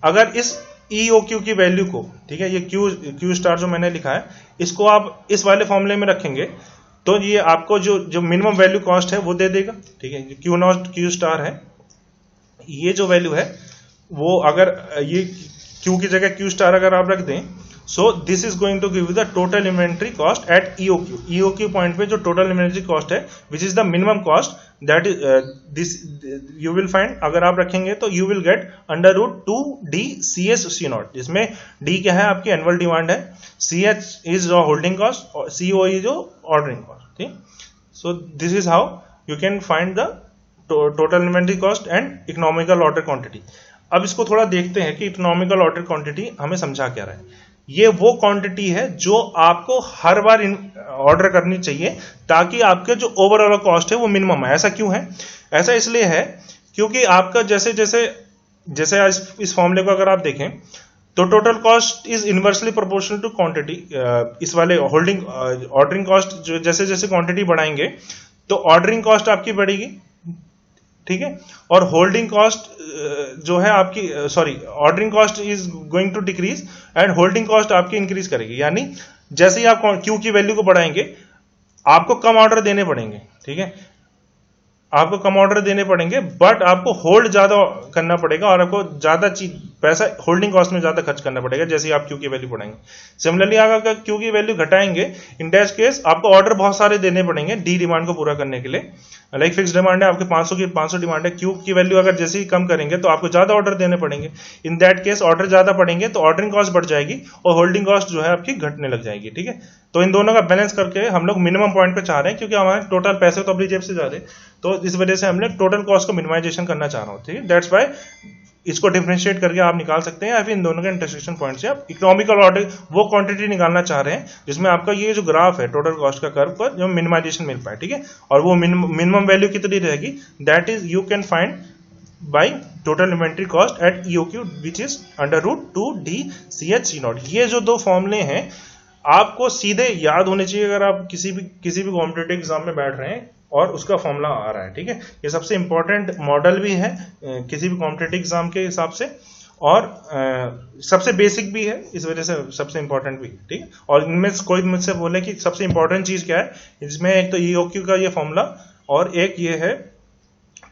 अगर इस EOQ की वैल्यू को, ठीक है, ये क्यू स्टार जो मैंने लिखा है इसको आप इस वाले फॉर्मूले में रखेंगे तो ये आपको जो मिनिमम वैल्यू कॉस्ट है वो दे देगा, ठीक है। क्यू नॉट क्यू स्टार है, ये जो वैल्यू है वो अगर ये क्यू की जगह क्यू स्टार अगर आप रख दें, so this is going to give the total inventory cost at EOQ point पे जो टोटल इन्वेंट्री कॉस्ट है which is the minimum cost, that is this you will find. अगर आप रखेंगे तो you will gate √2d CS C0, जिसमें d क्या है आपकी एनुअल डिमांड है, CH इज होल्डिंग कॉस्ट और CO इज ऑर्डरिंग कॉस्ट, ठीक। सो this is how you can find the total inventory cost and economical order quantity. अब इसको थोड़ा देखते हैं कि इकोनॉमिकल ऑर्डर क्वांटिटी हमें समझा क्या रहा है। ये वो क्वांटिटी है जो आपको हर बार ऑर्डर करनी चाहिए ताकि आपके जो ओवरऑल कॉस्ट है वो मिनिमम है। ऐसा क्यों है? ऐसा इसलिए है क्योंकि आपका जैसे आज इस फॉर्मूले को अगर आप देखें तो total cost is inversely proportional to quantity. इस वाले ऑर्डरिंग कॉस्ट जो जैसे जैसे क्वांटिटी बढ़ाएंगे तो ऑर्डरिंग कॉस्ट आपकी बढ़ेगी, ठीक है, और होल्डिंग कॉस्ट जो है आपकी ordering cost is going to decrease and holding cost आपकी इंक्रीज करेगी। यानी जैसे ही आप क्यू की वैल्यू को बढ़ाएंगे आपको कम ऑर्डर देने पड़ेंगे, ठीक है, आपको कम ऑर्डर देने पड़ेंगे बट आपको होल्ड ज्यादा करना पड़ेगा और आपको ज्यादा पैसा होल्डिंग कॉस्ट में ज्यादा खर्च करना पड़ेगा जैसे ही आप क्यू की वैल्यू बढ़ाएंगे। सिमिलरली अगर क्यू की वैल्यू घटाएंगे इन दैट केस आपको ऑर्डर बहुत सारे देने पड़ेंगे डी डिमांड को पूरा करने के लिए। लाइक फिक्स डिमांड है आपके 500 डिमांड है, क्यू की वैल्यू अगर जैसे ही कम करेंगे तो आपको ज्यादा ऑर्डर देने पड़ेंगे। इन दैट केस ऑर्डर ज्यादा पड़ेंगे तो ऑर्डरिंग कॉस्ट बढ़ जाएगी और होल्डिंग कॉस्ट जो है आपकी घटने लग जाएगी, ठीक है। तो इन दोनों का बैलेंस करके हम लोग मिनिमम पॉइंट पे चाह रहे हैं क्योंकि हमारे टोटल पैसे तो अपनी जेब से जा रहे हैं, तो इस वजह से हमने टोटल कॉस्ट को मिनिमाइजेशन करना चाह रहा हूं, ठीक है। दैट्स वाई इसको डिफरेंशिएट करके आप निकाल सकते हैं या फिर इन दोनों के इंटरसेक्शन पॉइंट से आप इकोनॉमिकल ऑर्डर वो क्वांटिटी निकालना चाह रहे हैं जिसमें आपका ये जो ग्राफ है टोटल कॉस्ट का कर्व पर जो मिनिमाइजेशन मिल पाए, ठीक है। और वो मिनिमम वैल्यू कितनी रहेगी, that is you can find by total inventory cost at EOQ which is √2d CH C0। ये जो दो फॉर्मूले हैं आपको सीधे याद होने चाहिए अगर आप किसी भी कॉम्पिटिटिव एग्जाम में बैठ रहे हैं और उसका फॉर्मूला आ रहा है, ठीक है। ये सबसे इंपॉर्टेंट मॉडल भी है किसी भी कॉम्पिटिटिव एग्जाम के हिसाब से और सबसे बेसिक भी है, इस वजह से सबसे इंपॉर्टेंट भी, ठीक है। और इनमें कोई मुझसे बोले कि सबसे इंपॉर्टेंट चीज क्या है, इसमें एक तो EOQ का ये फॉर्मूला और एक ये है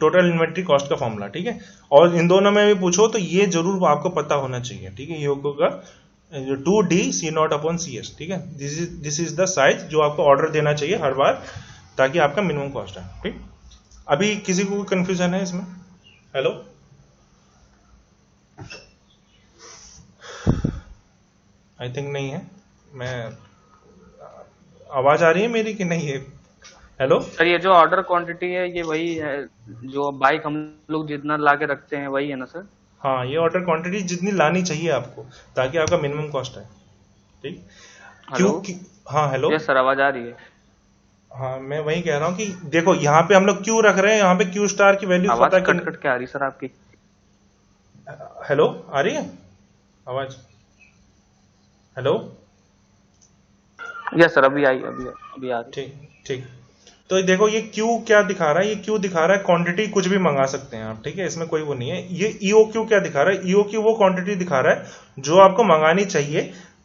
टोटल इन्वेंट्री कॉस्ट का फॉर्मूला, ठीक है। और इन दोनों में भी पूछो तो ये जरूर आपको पता होना चाहिए, ठीक है। EOQ का 2d C0 अपॉन CS, ठीक है। दिस इज द साइज जो आपको ऑर्डर देना चाहिए हर बार ताकि आपका मिनिमम कॉस्ट है, ठीक। अभी किसी को कंफ्यूजन है इसमें? हेलो, आई थिंक नहीं है। मैं आवाज आ रही है मेरी कि नहीं है? हेलो सर, ये जो ऑर्डर क्वांटिटी है ये वही है जो बाइक हम लोग जितना ला के रखते हैं वही है ना सर? हाँ, ये ऑर्डर क्वांटिटी जितनी लानी चाहिए आपको, ताकि आपका मिनिमम कॉस्ट है। ठीक। Q hello. हाँ, हेलो। यस सर, आवाज आ रही है। हाँ, मैं वही कह रहा हूँ कि देखो यहाँ पे हम लोग क्यू रख रहे हैं, यहाँ पे क्यू स्टार की वैल्यू पता आवाज है कट कि। कट के आ रही सर आपकी। हेलो, आ रही है आवाज? हेलो। यस सर, अभी आई, अभी आ रही। ठीक ठीक। तो देखो ये क्यू क्या दिखा रहा है, ये क्यू दिखा रहा है क्वांटिटी कुछ भी मंगा सकते हैं आप, ठीक है, इसमें कोई वो नहीं है। ये ईओ क्यू क्या दिखा रहा है, ईओ क्यू वो क्वांटिटी दिखा रहा है जो आपको मंगानी चाहिए,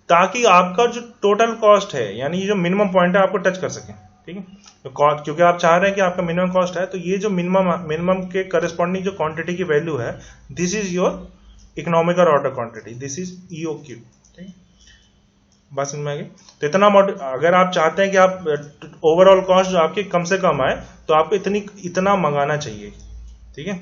ताकि आपका जो टोटल कॉस्ट है, यानी ये जो मिनिमम पॉइंट है, आपको टच कर सके। ठीक है, तो क्योंकि आप चाह रहे हैं कि आपका मिनिमम कॉस्ट है, तो ये जो मिनिमम के करस्पॉन्डिंग जो क्वांटिटी की वैल्यू है, this is your economical order quantity, this is EO Q. ठीक है, बात समझ में आ गई? तो इतना अगर आप चाहते हैं कि आप ओवरऑल कॉस्ट जो आपकी कम से कम आए, तो आपको इतना मंगाना चाहिए। ठीक है,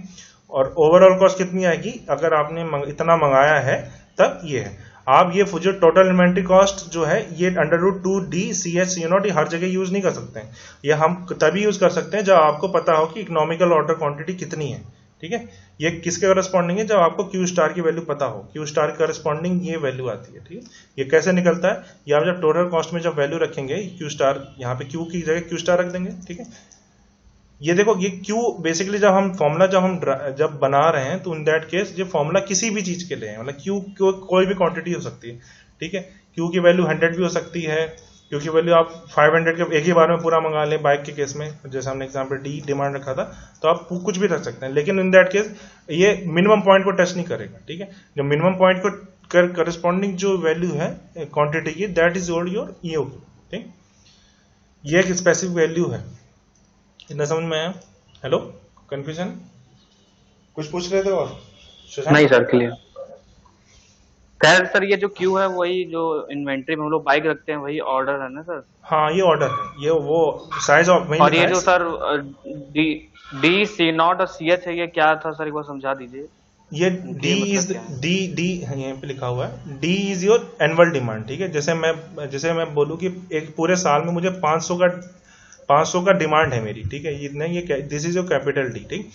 और ओवरऑल कॉस्ट कितनी आएगी अगर आपने इतना मंगाया है, तब ये है। आप ये जो टोटल इन्वेंट्री कॉस्ट जो है, ये √2DCH ये हर जगह यूज नहीं कर सकते हैं। ये हम तभी यूज कर सकते हैं जब आपको पता हो कि इकोनॉमिकल ऑर्डर क्वांटिटी कितनी है। ठीक है, ये किसके करस्पॉन्डिंग है? जब आपको क्यू स्टार की वैल्यू पता हो, क्यू स्टार के करस्पॉन्डिंग ये वैल्यू आती है। ठीक है, ये कैसे निकलता है? ये आप जब टोटल कॉस्ट में जब वैल्यू रखेंगे, क्यू स्टार, यहाँ पे क्यू की जगह क्यू स्टार रख देंगे। ठीक है, ये देखो, ये क्यू बेसिकली जब हम फॉर्मूला जब बना रहे हैं, तो इन दैट केस ये फॉर्मूला किसी भी चीज के लिए है, मतलब क्यू कोई भी क्वांटिटी हो सकती है। ठीक है, क्यू की वैल्यू 100 भी हो सकती है, क्यू की वैल्यू आप 500 के एक ही बार में पूरा मंगा लें। बाइक के केस में जैसे हमने एग्जांपल डी डिमांड रखा था, तो आप कुछ भी रख सकते हैं, लेकिन इन दैट केस ये मिनिमम पॉइंट को टच नहीं करेगा। ठीक है, जो मिनिमम पॉइंट को करस्पॉन्डिंग जो वैल्यू है क्वांटिटी की, दैट इज योर ईओ। ठीक, ये एक स्पेसिफिक वैल्यू है। इतना समझ में आया? Hello, confusion? कुछ पूछ रहे थे और? नहीं सर, क्लियर। खैर सर, ये जो क्यू है वही जो इन्वेंट्री में हम लोग बाइक रखते हैं, वही ऑर्डर है ना सर? हाँ, ये ऑर्डर है, ये वो साइज ऑफ वही और लिखा ये है। जो sir D D C naught और सी एच है, ये क्या था सर, एक बार समझा दीजिए। ये डी मतलब इज क्या है? डी यहाँ पे लिखा हुआ है, D is your annual demand. ठीक है, जैसे मैं बोलूँ कि एक पूरे साल में मुझे 500 का डिमांड है मेरी। ठीक है, ये this is your capital D. ठीक,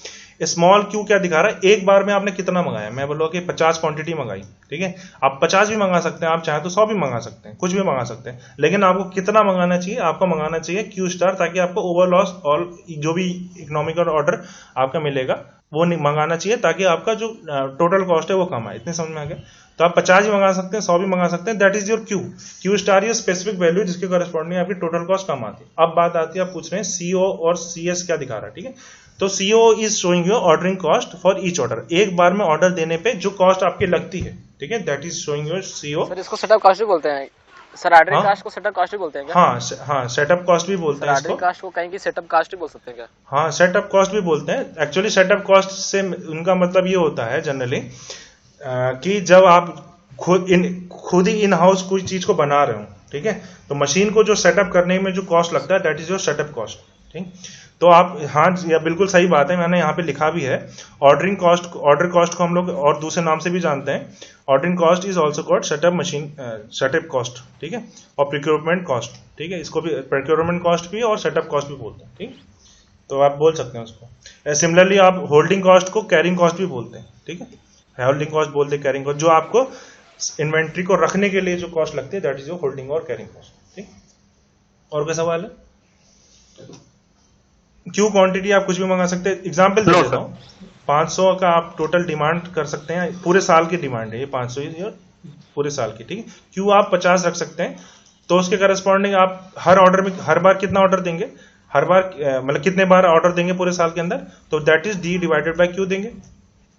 स्मॉल क्यू क्या दिखा रहा है? एक बार में आपने कितना मंगाया? मैं बोलूँ कि 50 क्वांटिटी मंगाई। ठीक है, आप 50 भी मंगा सकते हैं, आप चाहे तो 100 भी मंगा सकते हैं, कुछ भी मंगा सकते हैं, लेकिन आपको कितना मंगाना चाहिए? आपको मंगाना चाहिए क्यू स्टार, ताकि आपको ओवरऑल जो भी इकोनॉमिकल ऑर्डर आपका मिलेगा वो मंगाना चाहिए, ताकि आपका जो टोटल कॉस्ट है वो कम आए। इतने समझ में आ गया? तो आप 50 भी मंगा सकते हैं, 100 भी मंगा सकते हैं, that is your Q. Q star ये स्पेसिफिक वैल्यू जिसके करस्पॉन्डिंग आपकी टोटल कॉस्ट कम आती है। अब बात आती है, आप पूछ रहे हैं सीओ और सीएस क्या दिखा रहा है। ठीक है, तो CO is showing your ordering cost for each order, एक बार में ऑर्डर देने पे जो कॉस्ट आपकी लगती है। ठीक है, that is showing your CO. Sir इसको सेटअप कॉस्ट भी बोलते हैं सर, ऑर्डरिंग कास्ट को सेटअप कॉस्ट भी बोलते हैं क्या? हाँ, सेटअप कॉस्ट भी बोलते हैं इसको। ऑर्डरिंग कास्ट को कहीं की सेटअप कॉस्ट भी बोल सकते हैं क्या? हाँ, सेटअप कॉस्ट भी बोलते हैं। एक्चुअली सेटअप कॉस्ट से उनका मतलब ये होता है जनरली कि जब आप खुद ही इन हाउस कोई चीज को बना रहे हो, ठीक है, तो मशीन को जो सेटअप करने में जो कॉस्ट लगता है, that is your setup cost. ठीक, तो आप, हाँ, यह बिल्कुल सही बात है, मैंने यहाँ पे लिखा भी है। ऑर्डर कॉस्ट को हम लोग और दूसरे नाम से भी जानते हैं। Ordering cost is also called setup cost. ठीक है, और प्रोक्योरमेंट कॉस्ट। ठीक है, इसको भी प्रोक्योरमेंट कॉस्ट भी और सेटअप कॉस्ट भी बोलते हैं। ठीक, तो आप बोल सकते हैं उसको। सिमिलरली आप होल्डिंग कॉस्ट को कैरिंग कॉस्ट भी बोलते हैं। ठीक है, होल्डिंग कॉस्ट बोलते हैं, कैरिंग कॉस्ट, जो आपको इन्वेंट्री को रखने के लिए जो कॉस्ट लगती है, दैट इज योर होल्डिंग और कैरिंग कॉस्ट। ठीक, और कोई सवाल है? क्यू क्वांटिटी आप कुछ भी मंगा सकते हैं। एग्जाम्पल दे देता हूँ, 500 का आप टोटल डिमांड कर सकते हैं, पूरे साल की डिमांड है ये 500 पूरे साल की। ठीक है, क्यू आप 50 रख सकते हैं, तो उसके करस्पॉन्डिंग आप हर ऑर्डर में हर बार कितना ऑर्डर देंगे, हर बार मतलब कितने बार ऑर्डर देंगे पूरे साल के अंदर, तो that is D divided by Q देंगे।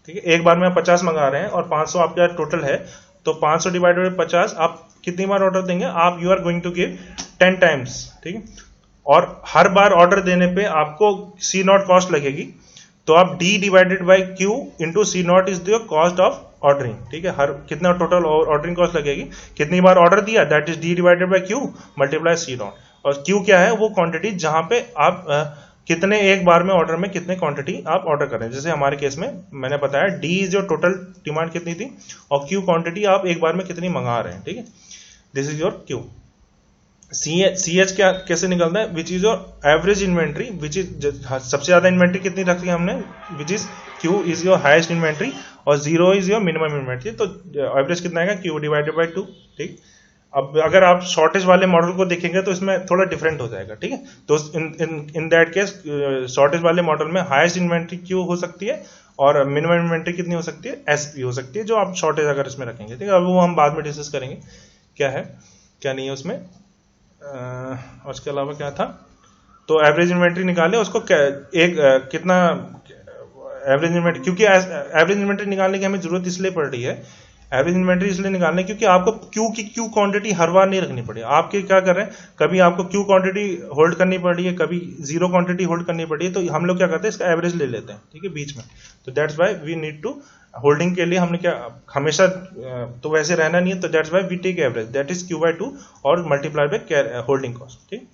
ठीक है, एक बार में आप 50 मंगा रहे हैं और 500 आपका टोटल है, तो 500 डिवाइडेड बाय 50 आप कितनी बार ऑर्डर देंगे? आप you are going to give 10 times. ठीक है, और हर बार ऑर्डर देने पे आपको सी नॉट कॉस्ट लगेगी, तो आप D divided by Q into C naught is the cost of ordering. ठीक है, हर कितना टोटल ऑर्डरिंग कॉस्ट लगेगी, कितनी बार ऑर्डर दिया, that is D divided by Q multiply C naught. और क्यू क्या है? वो क्वांटिटी जहां पे आप कितने एक बार में ऑर्डर में कितने क्वांटिटी आप ऑर्डर कर रहे हैं। जैसे हमारे केस में मैंने बताया, D is your total demand कितनी थी, और क्यू क्वांटिटी आप एक बार में कितनी मंगा रहे हैं। ठीक है, this is your Q. C H क्या कैसे निकलता है, which is your average inventory, which is सबसे ज्यादा इन्वेंट्री कितनी रखी है हमने, which is Q is your highest inventory और 0 इज योर मिनिमम इन्वेंट्री, तो एवरेज कितना आएगा, क्यू डिवाइडेड बाई 2। ठीक, अब अगर आप शॉर्टेज वाले मॉडल को देखेंगे तो इसमें थोड़ा डिफरेंट हो जाएगा। ठीक है, तो इन दैट केस शॉर्टेज वाले मॉडल में हाईएस्ट इन्वेंट्री क्यू हो सकती है और मिनिमम इन्वेंट्री कितनी हो सकती है, एस पी हो सकती है, जो आप शॉर्टेज अगर इसमें रखेंगे। ठीक है, अब वो हम बाद में डिस्कस करेंगे क्या है क्या नहीं है उसमें। और उसके अलावा क्या था, तो एवरेज इन्वेंट्री निकाले उसको कितना एवरेज इन्वेंट्री, क्योंकि एवरेज इन्वेंट्री निकालने की हमें जरूरत इसलिए पड़ रही है, एवरेज इन्वेंट्री इसलिए निकालने क्योंकि आपको क्यू की क्यू क्वांटिटी हर बार नहीं रखनी पड़ी। आपके क्या कर रहे हैं, कभी आपको क्यू क्वांटिटी होल्ड करनी पड़ रही है, कभी 0 क्वांटिटी होल्ड करनी पड़ी है, तो हम लोग क्या करते हैं, इसका एवरेज ले लेते हैं। ठीक है, बीच में, तो that's why we need to holding के लिए हमने क्या हमेशा तो वैसे रहना नहीं है, तो that's why we take average, that is Q by 2 और मल्टीप्लाई बाई होल्डिंग कॉस्ट। ठीक,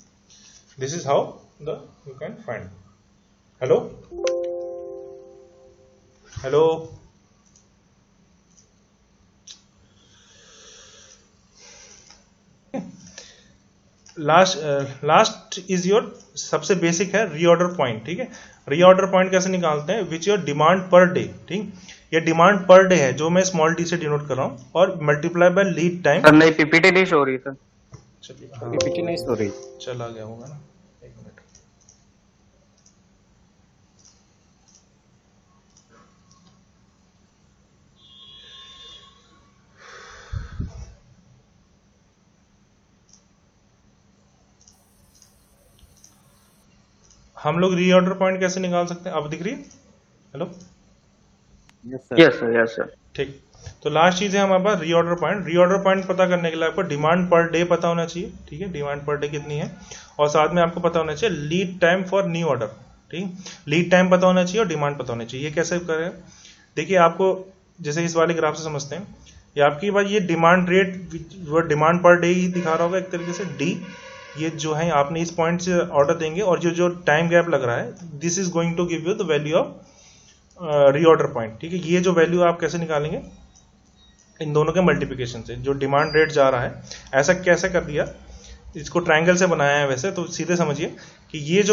this is how the you can find. Hello hello, last is your सबसे बेसिक है रीऑर्डर पॉइंट। ठीक है, रीऑर्डर पॉइंट कैसे निकालते हैं, which your demand per day. ठीक, ये डिमांड पर डे है जो मैं स्मॉल डी से डिनोट कर रहा हूं, और multiply by lead time. Sir नहीं, पीपीटी नहीं शो रही सर, चलिए, पीपीटी नहीं सो रही। चला गया होगा ना, एक मिनट। हम लोग रीऑर्डर पॉइंट कैसे निकाल सकते हैं, अब दिख रही है। Hello, yes sir. ठीक, तो लास्ट चीज है हमारे पास रीऑर्डर पॉइंट। रीऑर्डर पॉइंट पता करने के लिए आपको डिमांड पर डे पता होना चाहिए। ठीक है, डिमांड पर डे कितनी है, और साथ में आपको पता होना चाहिए lead time for new order. ठीक, लीड टाइम पता होना चाहिए और डिमांड पता होना चाहिए। ये कैसे करें, देखिए आपको जैसे इस वाले ग्राफ से समझते हैं, ये आपकी बात, ये डिमांड रेट वो डिमांड पर डे ही दिखा रहा होगा एक तरीके से, डी ये जो है आपने इस पॉइंट से ऑर्डर देंगे, और जो टाइम गैप लग रहा है, this is going to give you the value of reorder point. ठीक है, ये जो वैल्यू आप कैसे निकालेंगे, इन दोनों के मल्टीप्लिकेशन से। जो डिमांड रेट जा रहा है, ऐसा कैसे कर दिया, इसको ट्रायंगल से बनाया है वैसे, तो सीधे समझिए कि ये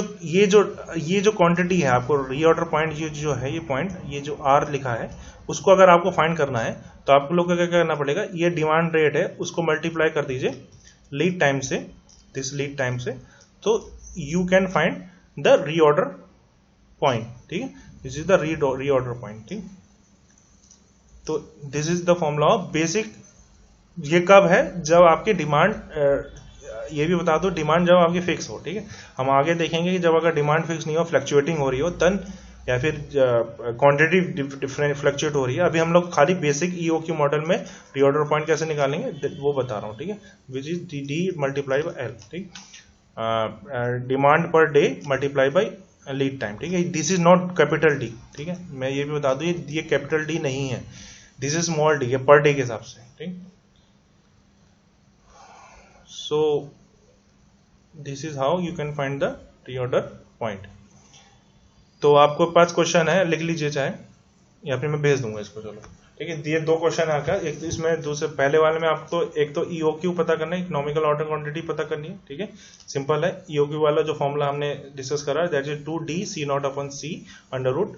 जो क्वांटिटी है आपको रीऑर्डर पॉइंट, ये जो है ये पॉइंट, ये जो आर लिखा है, उसको अगर आपको फाइंड करना है तो आप लोग को क्या करना पड़ेगा, ये डिमांड रेट है उसको मल्टीप्लाई कर दीजिए लीड टाइम से, दिस लीड टाइम से, तो you can find the reorder point. ठीक है, this is the reorder point. ठीक, तो this is the formula of basic. ये कब है, जब आपकी डिमांड, ये भी बता दो, डिमांड जब आपकी फिक्स हो। ठीक है, हम आगे देखेंगे कि जब अगर डिमांड फिक्स नहीं हो, फ्लक्चुएटिंग हो रही हो, तन या फिर क्वांटिटी डिफरेंट फ्लक्चुएट हो रही है। अभी हम लोग खाली बेसिक ईओक्यू मॉडल में रीऑर्डर पॉइंट कैसे निकालेंगे वो बता रहा हूँ। ठीक है, which is D multiply by L. ठीक, demand per day multiply by lead time. ठीक है, this is not capital D. ठीक है, मैं ये भी बता दूं, ये कैपिटल डी नहीं है, दिस इज स्मॉल डी, ये पर डे के हिसाब से। ठीक, सो this is how you can find the reorder point. तो आपको पांच क्वेश्चन है, लिख लीजिए चाहे, या फिर मैं भेज दूंगा इसको। चलो ठीक है, ये 2 क्वेश्चन आ गया। एक तो इसमें दूसरे पहले वाले में आपको एक तो ईओक्यू पता करना है, इकोनॉमिकल ऑर्डर क्वांटिटी पता करनी है। ठीक है, सिंपल है। ईओक्यू वाला जो फॉर्मूला हमने डिस्कस करा है, that is 2D C0/C under root,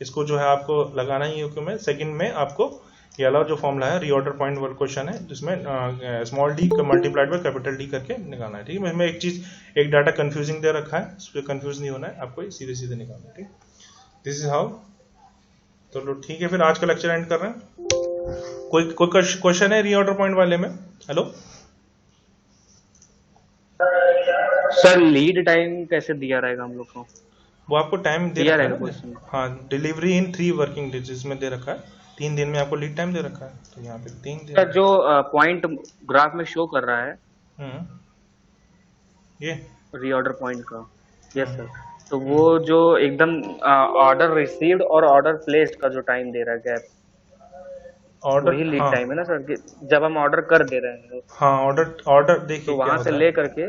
इसको जो है आपको लगाना है ईओक्यू में। सेकंड में आपको ये वाला जो फॉर्मूला है रीऑर्डर पॉइंट वाला क्वेश्चन है, जिसमें small D multiplied by capital D करके निकालना है। ठीक है, इसमें एक चीज, एक डाटा कंफ्यूजिंग दे रखा है, उस पर कंफ्यूज नहीं होना है, आपको सीधे सीधे निकालना है। ठीक, दिस इज हाउ। तो ठीक है, फिर आज का लेक्चर एंड कर रहे हैं। कोई क्वेश्चन है रीऑर्डर पॉइंट वाले में? हेलो सर, लीड टाइम कैसे दिया रहेगा हम लोग को? वो आपको टाइम दे दिया रखा रहेगा है क्वेश्चन। ना? हाँ, डिलीवरी इन 3 वर्किंग डेज इसमें दे रखा है, 3 दिन में आपको लीड टाइम दे रखा है, तो यहाँ पे 3 दिन। सर, जो पॉइंट ग्राफ में शो कर रहा है, ये रीऑर्डर पॉइंट का, यस सर, तो वो जो एकदम ऑर्डर रिसीव्ड और ऑर्डर प्लेस्ड का जो टाइम दे रहा है गैप, ऑर्डर, वही लीड हाँ, टाइम है ना सर, कि जब हम ऑर्डर कर दे रहे हैं हाँ, ऑर्डर देखिए तो क्या वहां से होता है। ले करके,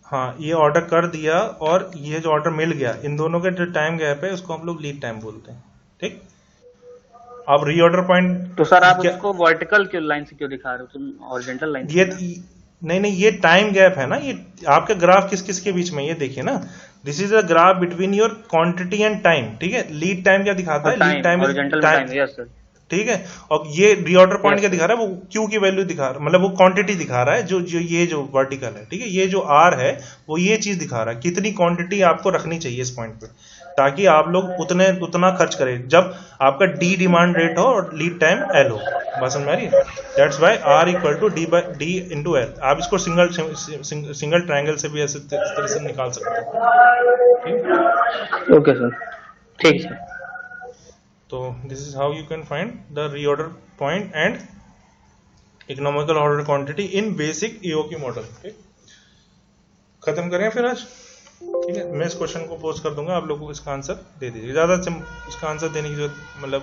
हाँ, ये ऑर्डर कर दिया और ये जो ऑर्डर मिल गया, इन दोनों के जो टाइम गैप है उसको हम लोग लीड टाइम बोलते हैं। ठीक, अब रीऑर्डर पॉइंट, तो सर आप उसको वर्टिकल क्यों लाइन से क्यों दिखा रहे हो, तुम हॉरिजॉन्टल लाइन से? नहीं नहीं, ये टाइम गैप है ना, ये आपका ग्राफ किस किस के बीच में, ये देखिए ना, this is a graph between your quantity and time, ठीक है। लीड टाइम क्या दिखाता है, लीड टाइम हॉरिजॉन्टल में टाइम, यस सर। ठीक है। और ये रीऑर्डर पॉइंट Yes, क्या दिखा रहा है, वो क्यू की वैल्यू दिखा रहा है, मतलब वो क्वांटिटी दिखा रहा है, जो जो ये जो वर्टिकल है, ठीक है, ये जो आर है वो ये चीज दिखा रहा है, कितनी क्वांटिटी आपको रखनी चाहिए इस पॉइंट पे, ताकि आप लोग उतना खर्च करें जब आपका डी डिमांड रेट हो और लीड टाइम एल हो। बस समझ में आ रही है? That's why R equal to D into L. आप इसको सिंगल ट्रायंगल से भी ऐसे इस तरह से निकाल सकते हो। ओके सर, ठीक सर। तो this is how you can find the reorder point and economical order quantity in basic EOQ model. खत्म करें फिर आज, ठीक है। मैं इस क्वेश्चन को पोस्ट कर दूंगा, आप लोगों को इसका आंसर दे दीजिए, ज्यादा इसका आंसर देने की जरूरत मतलब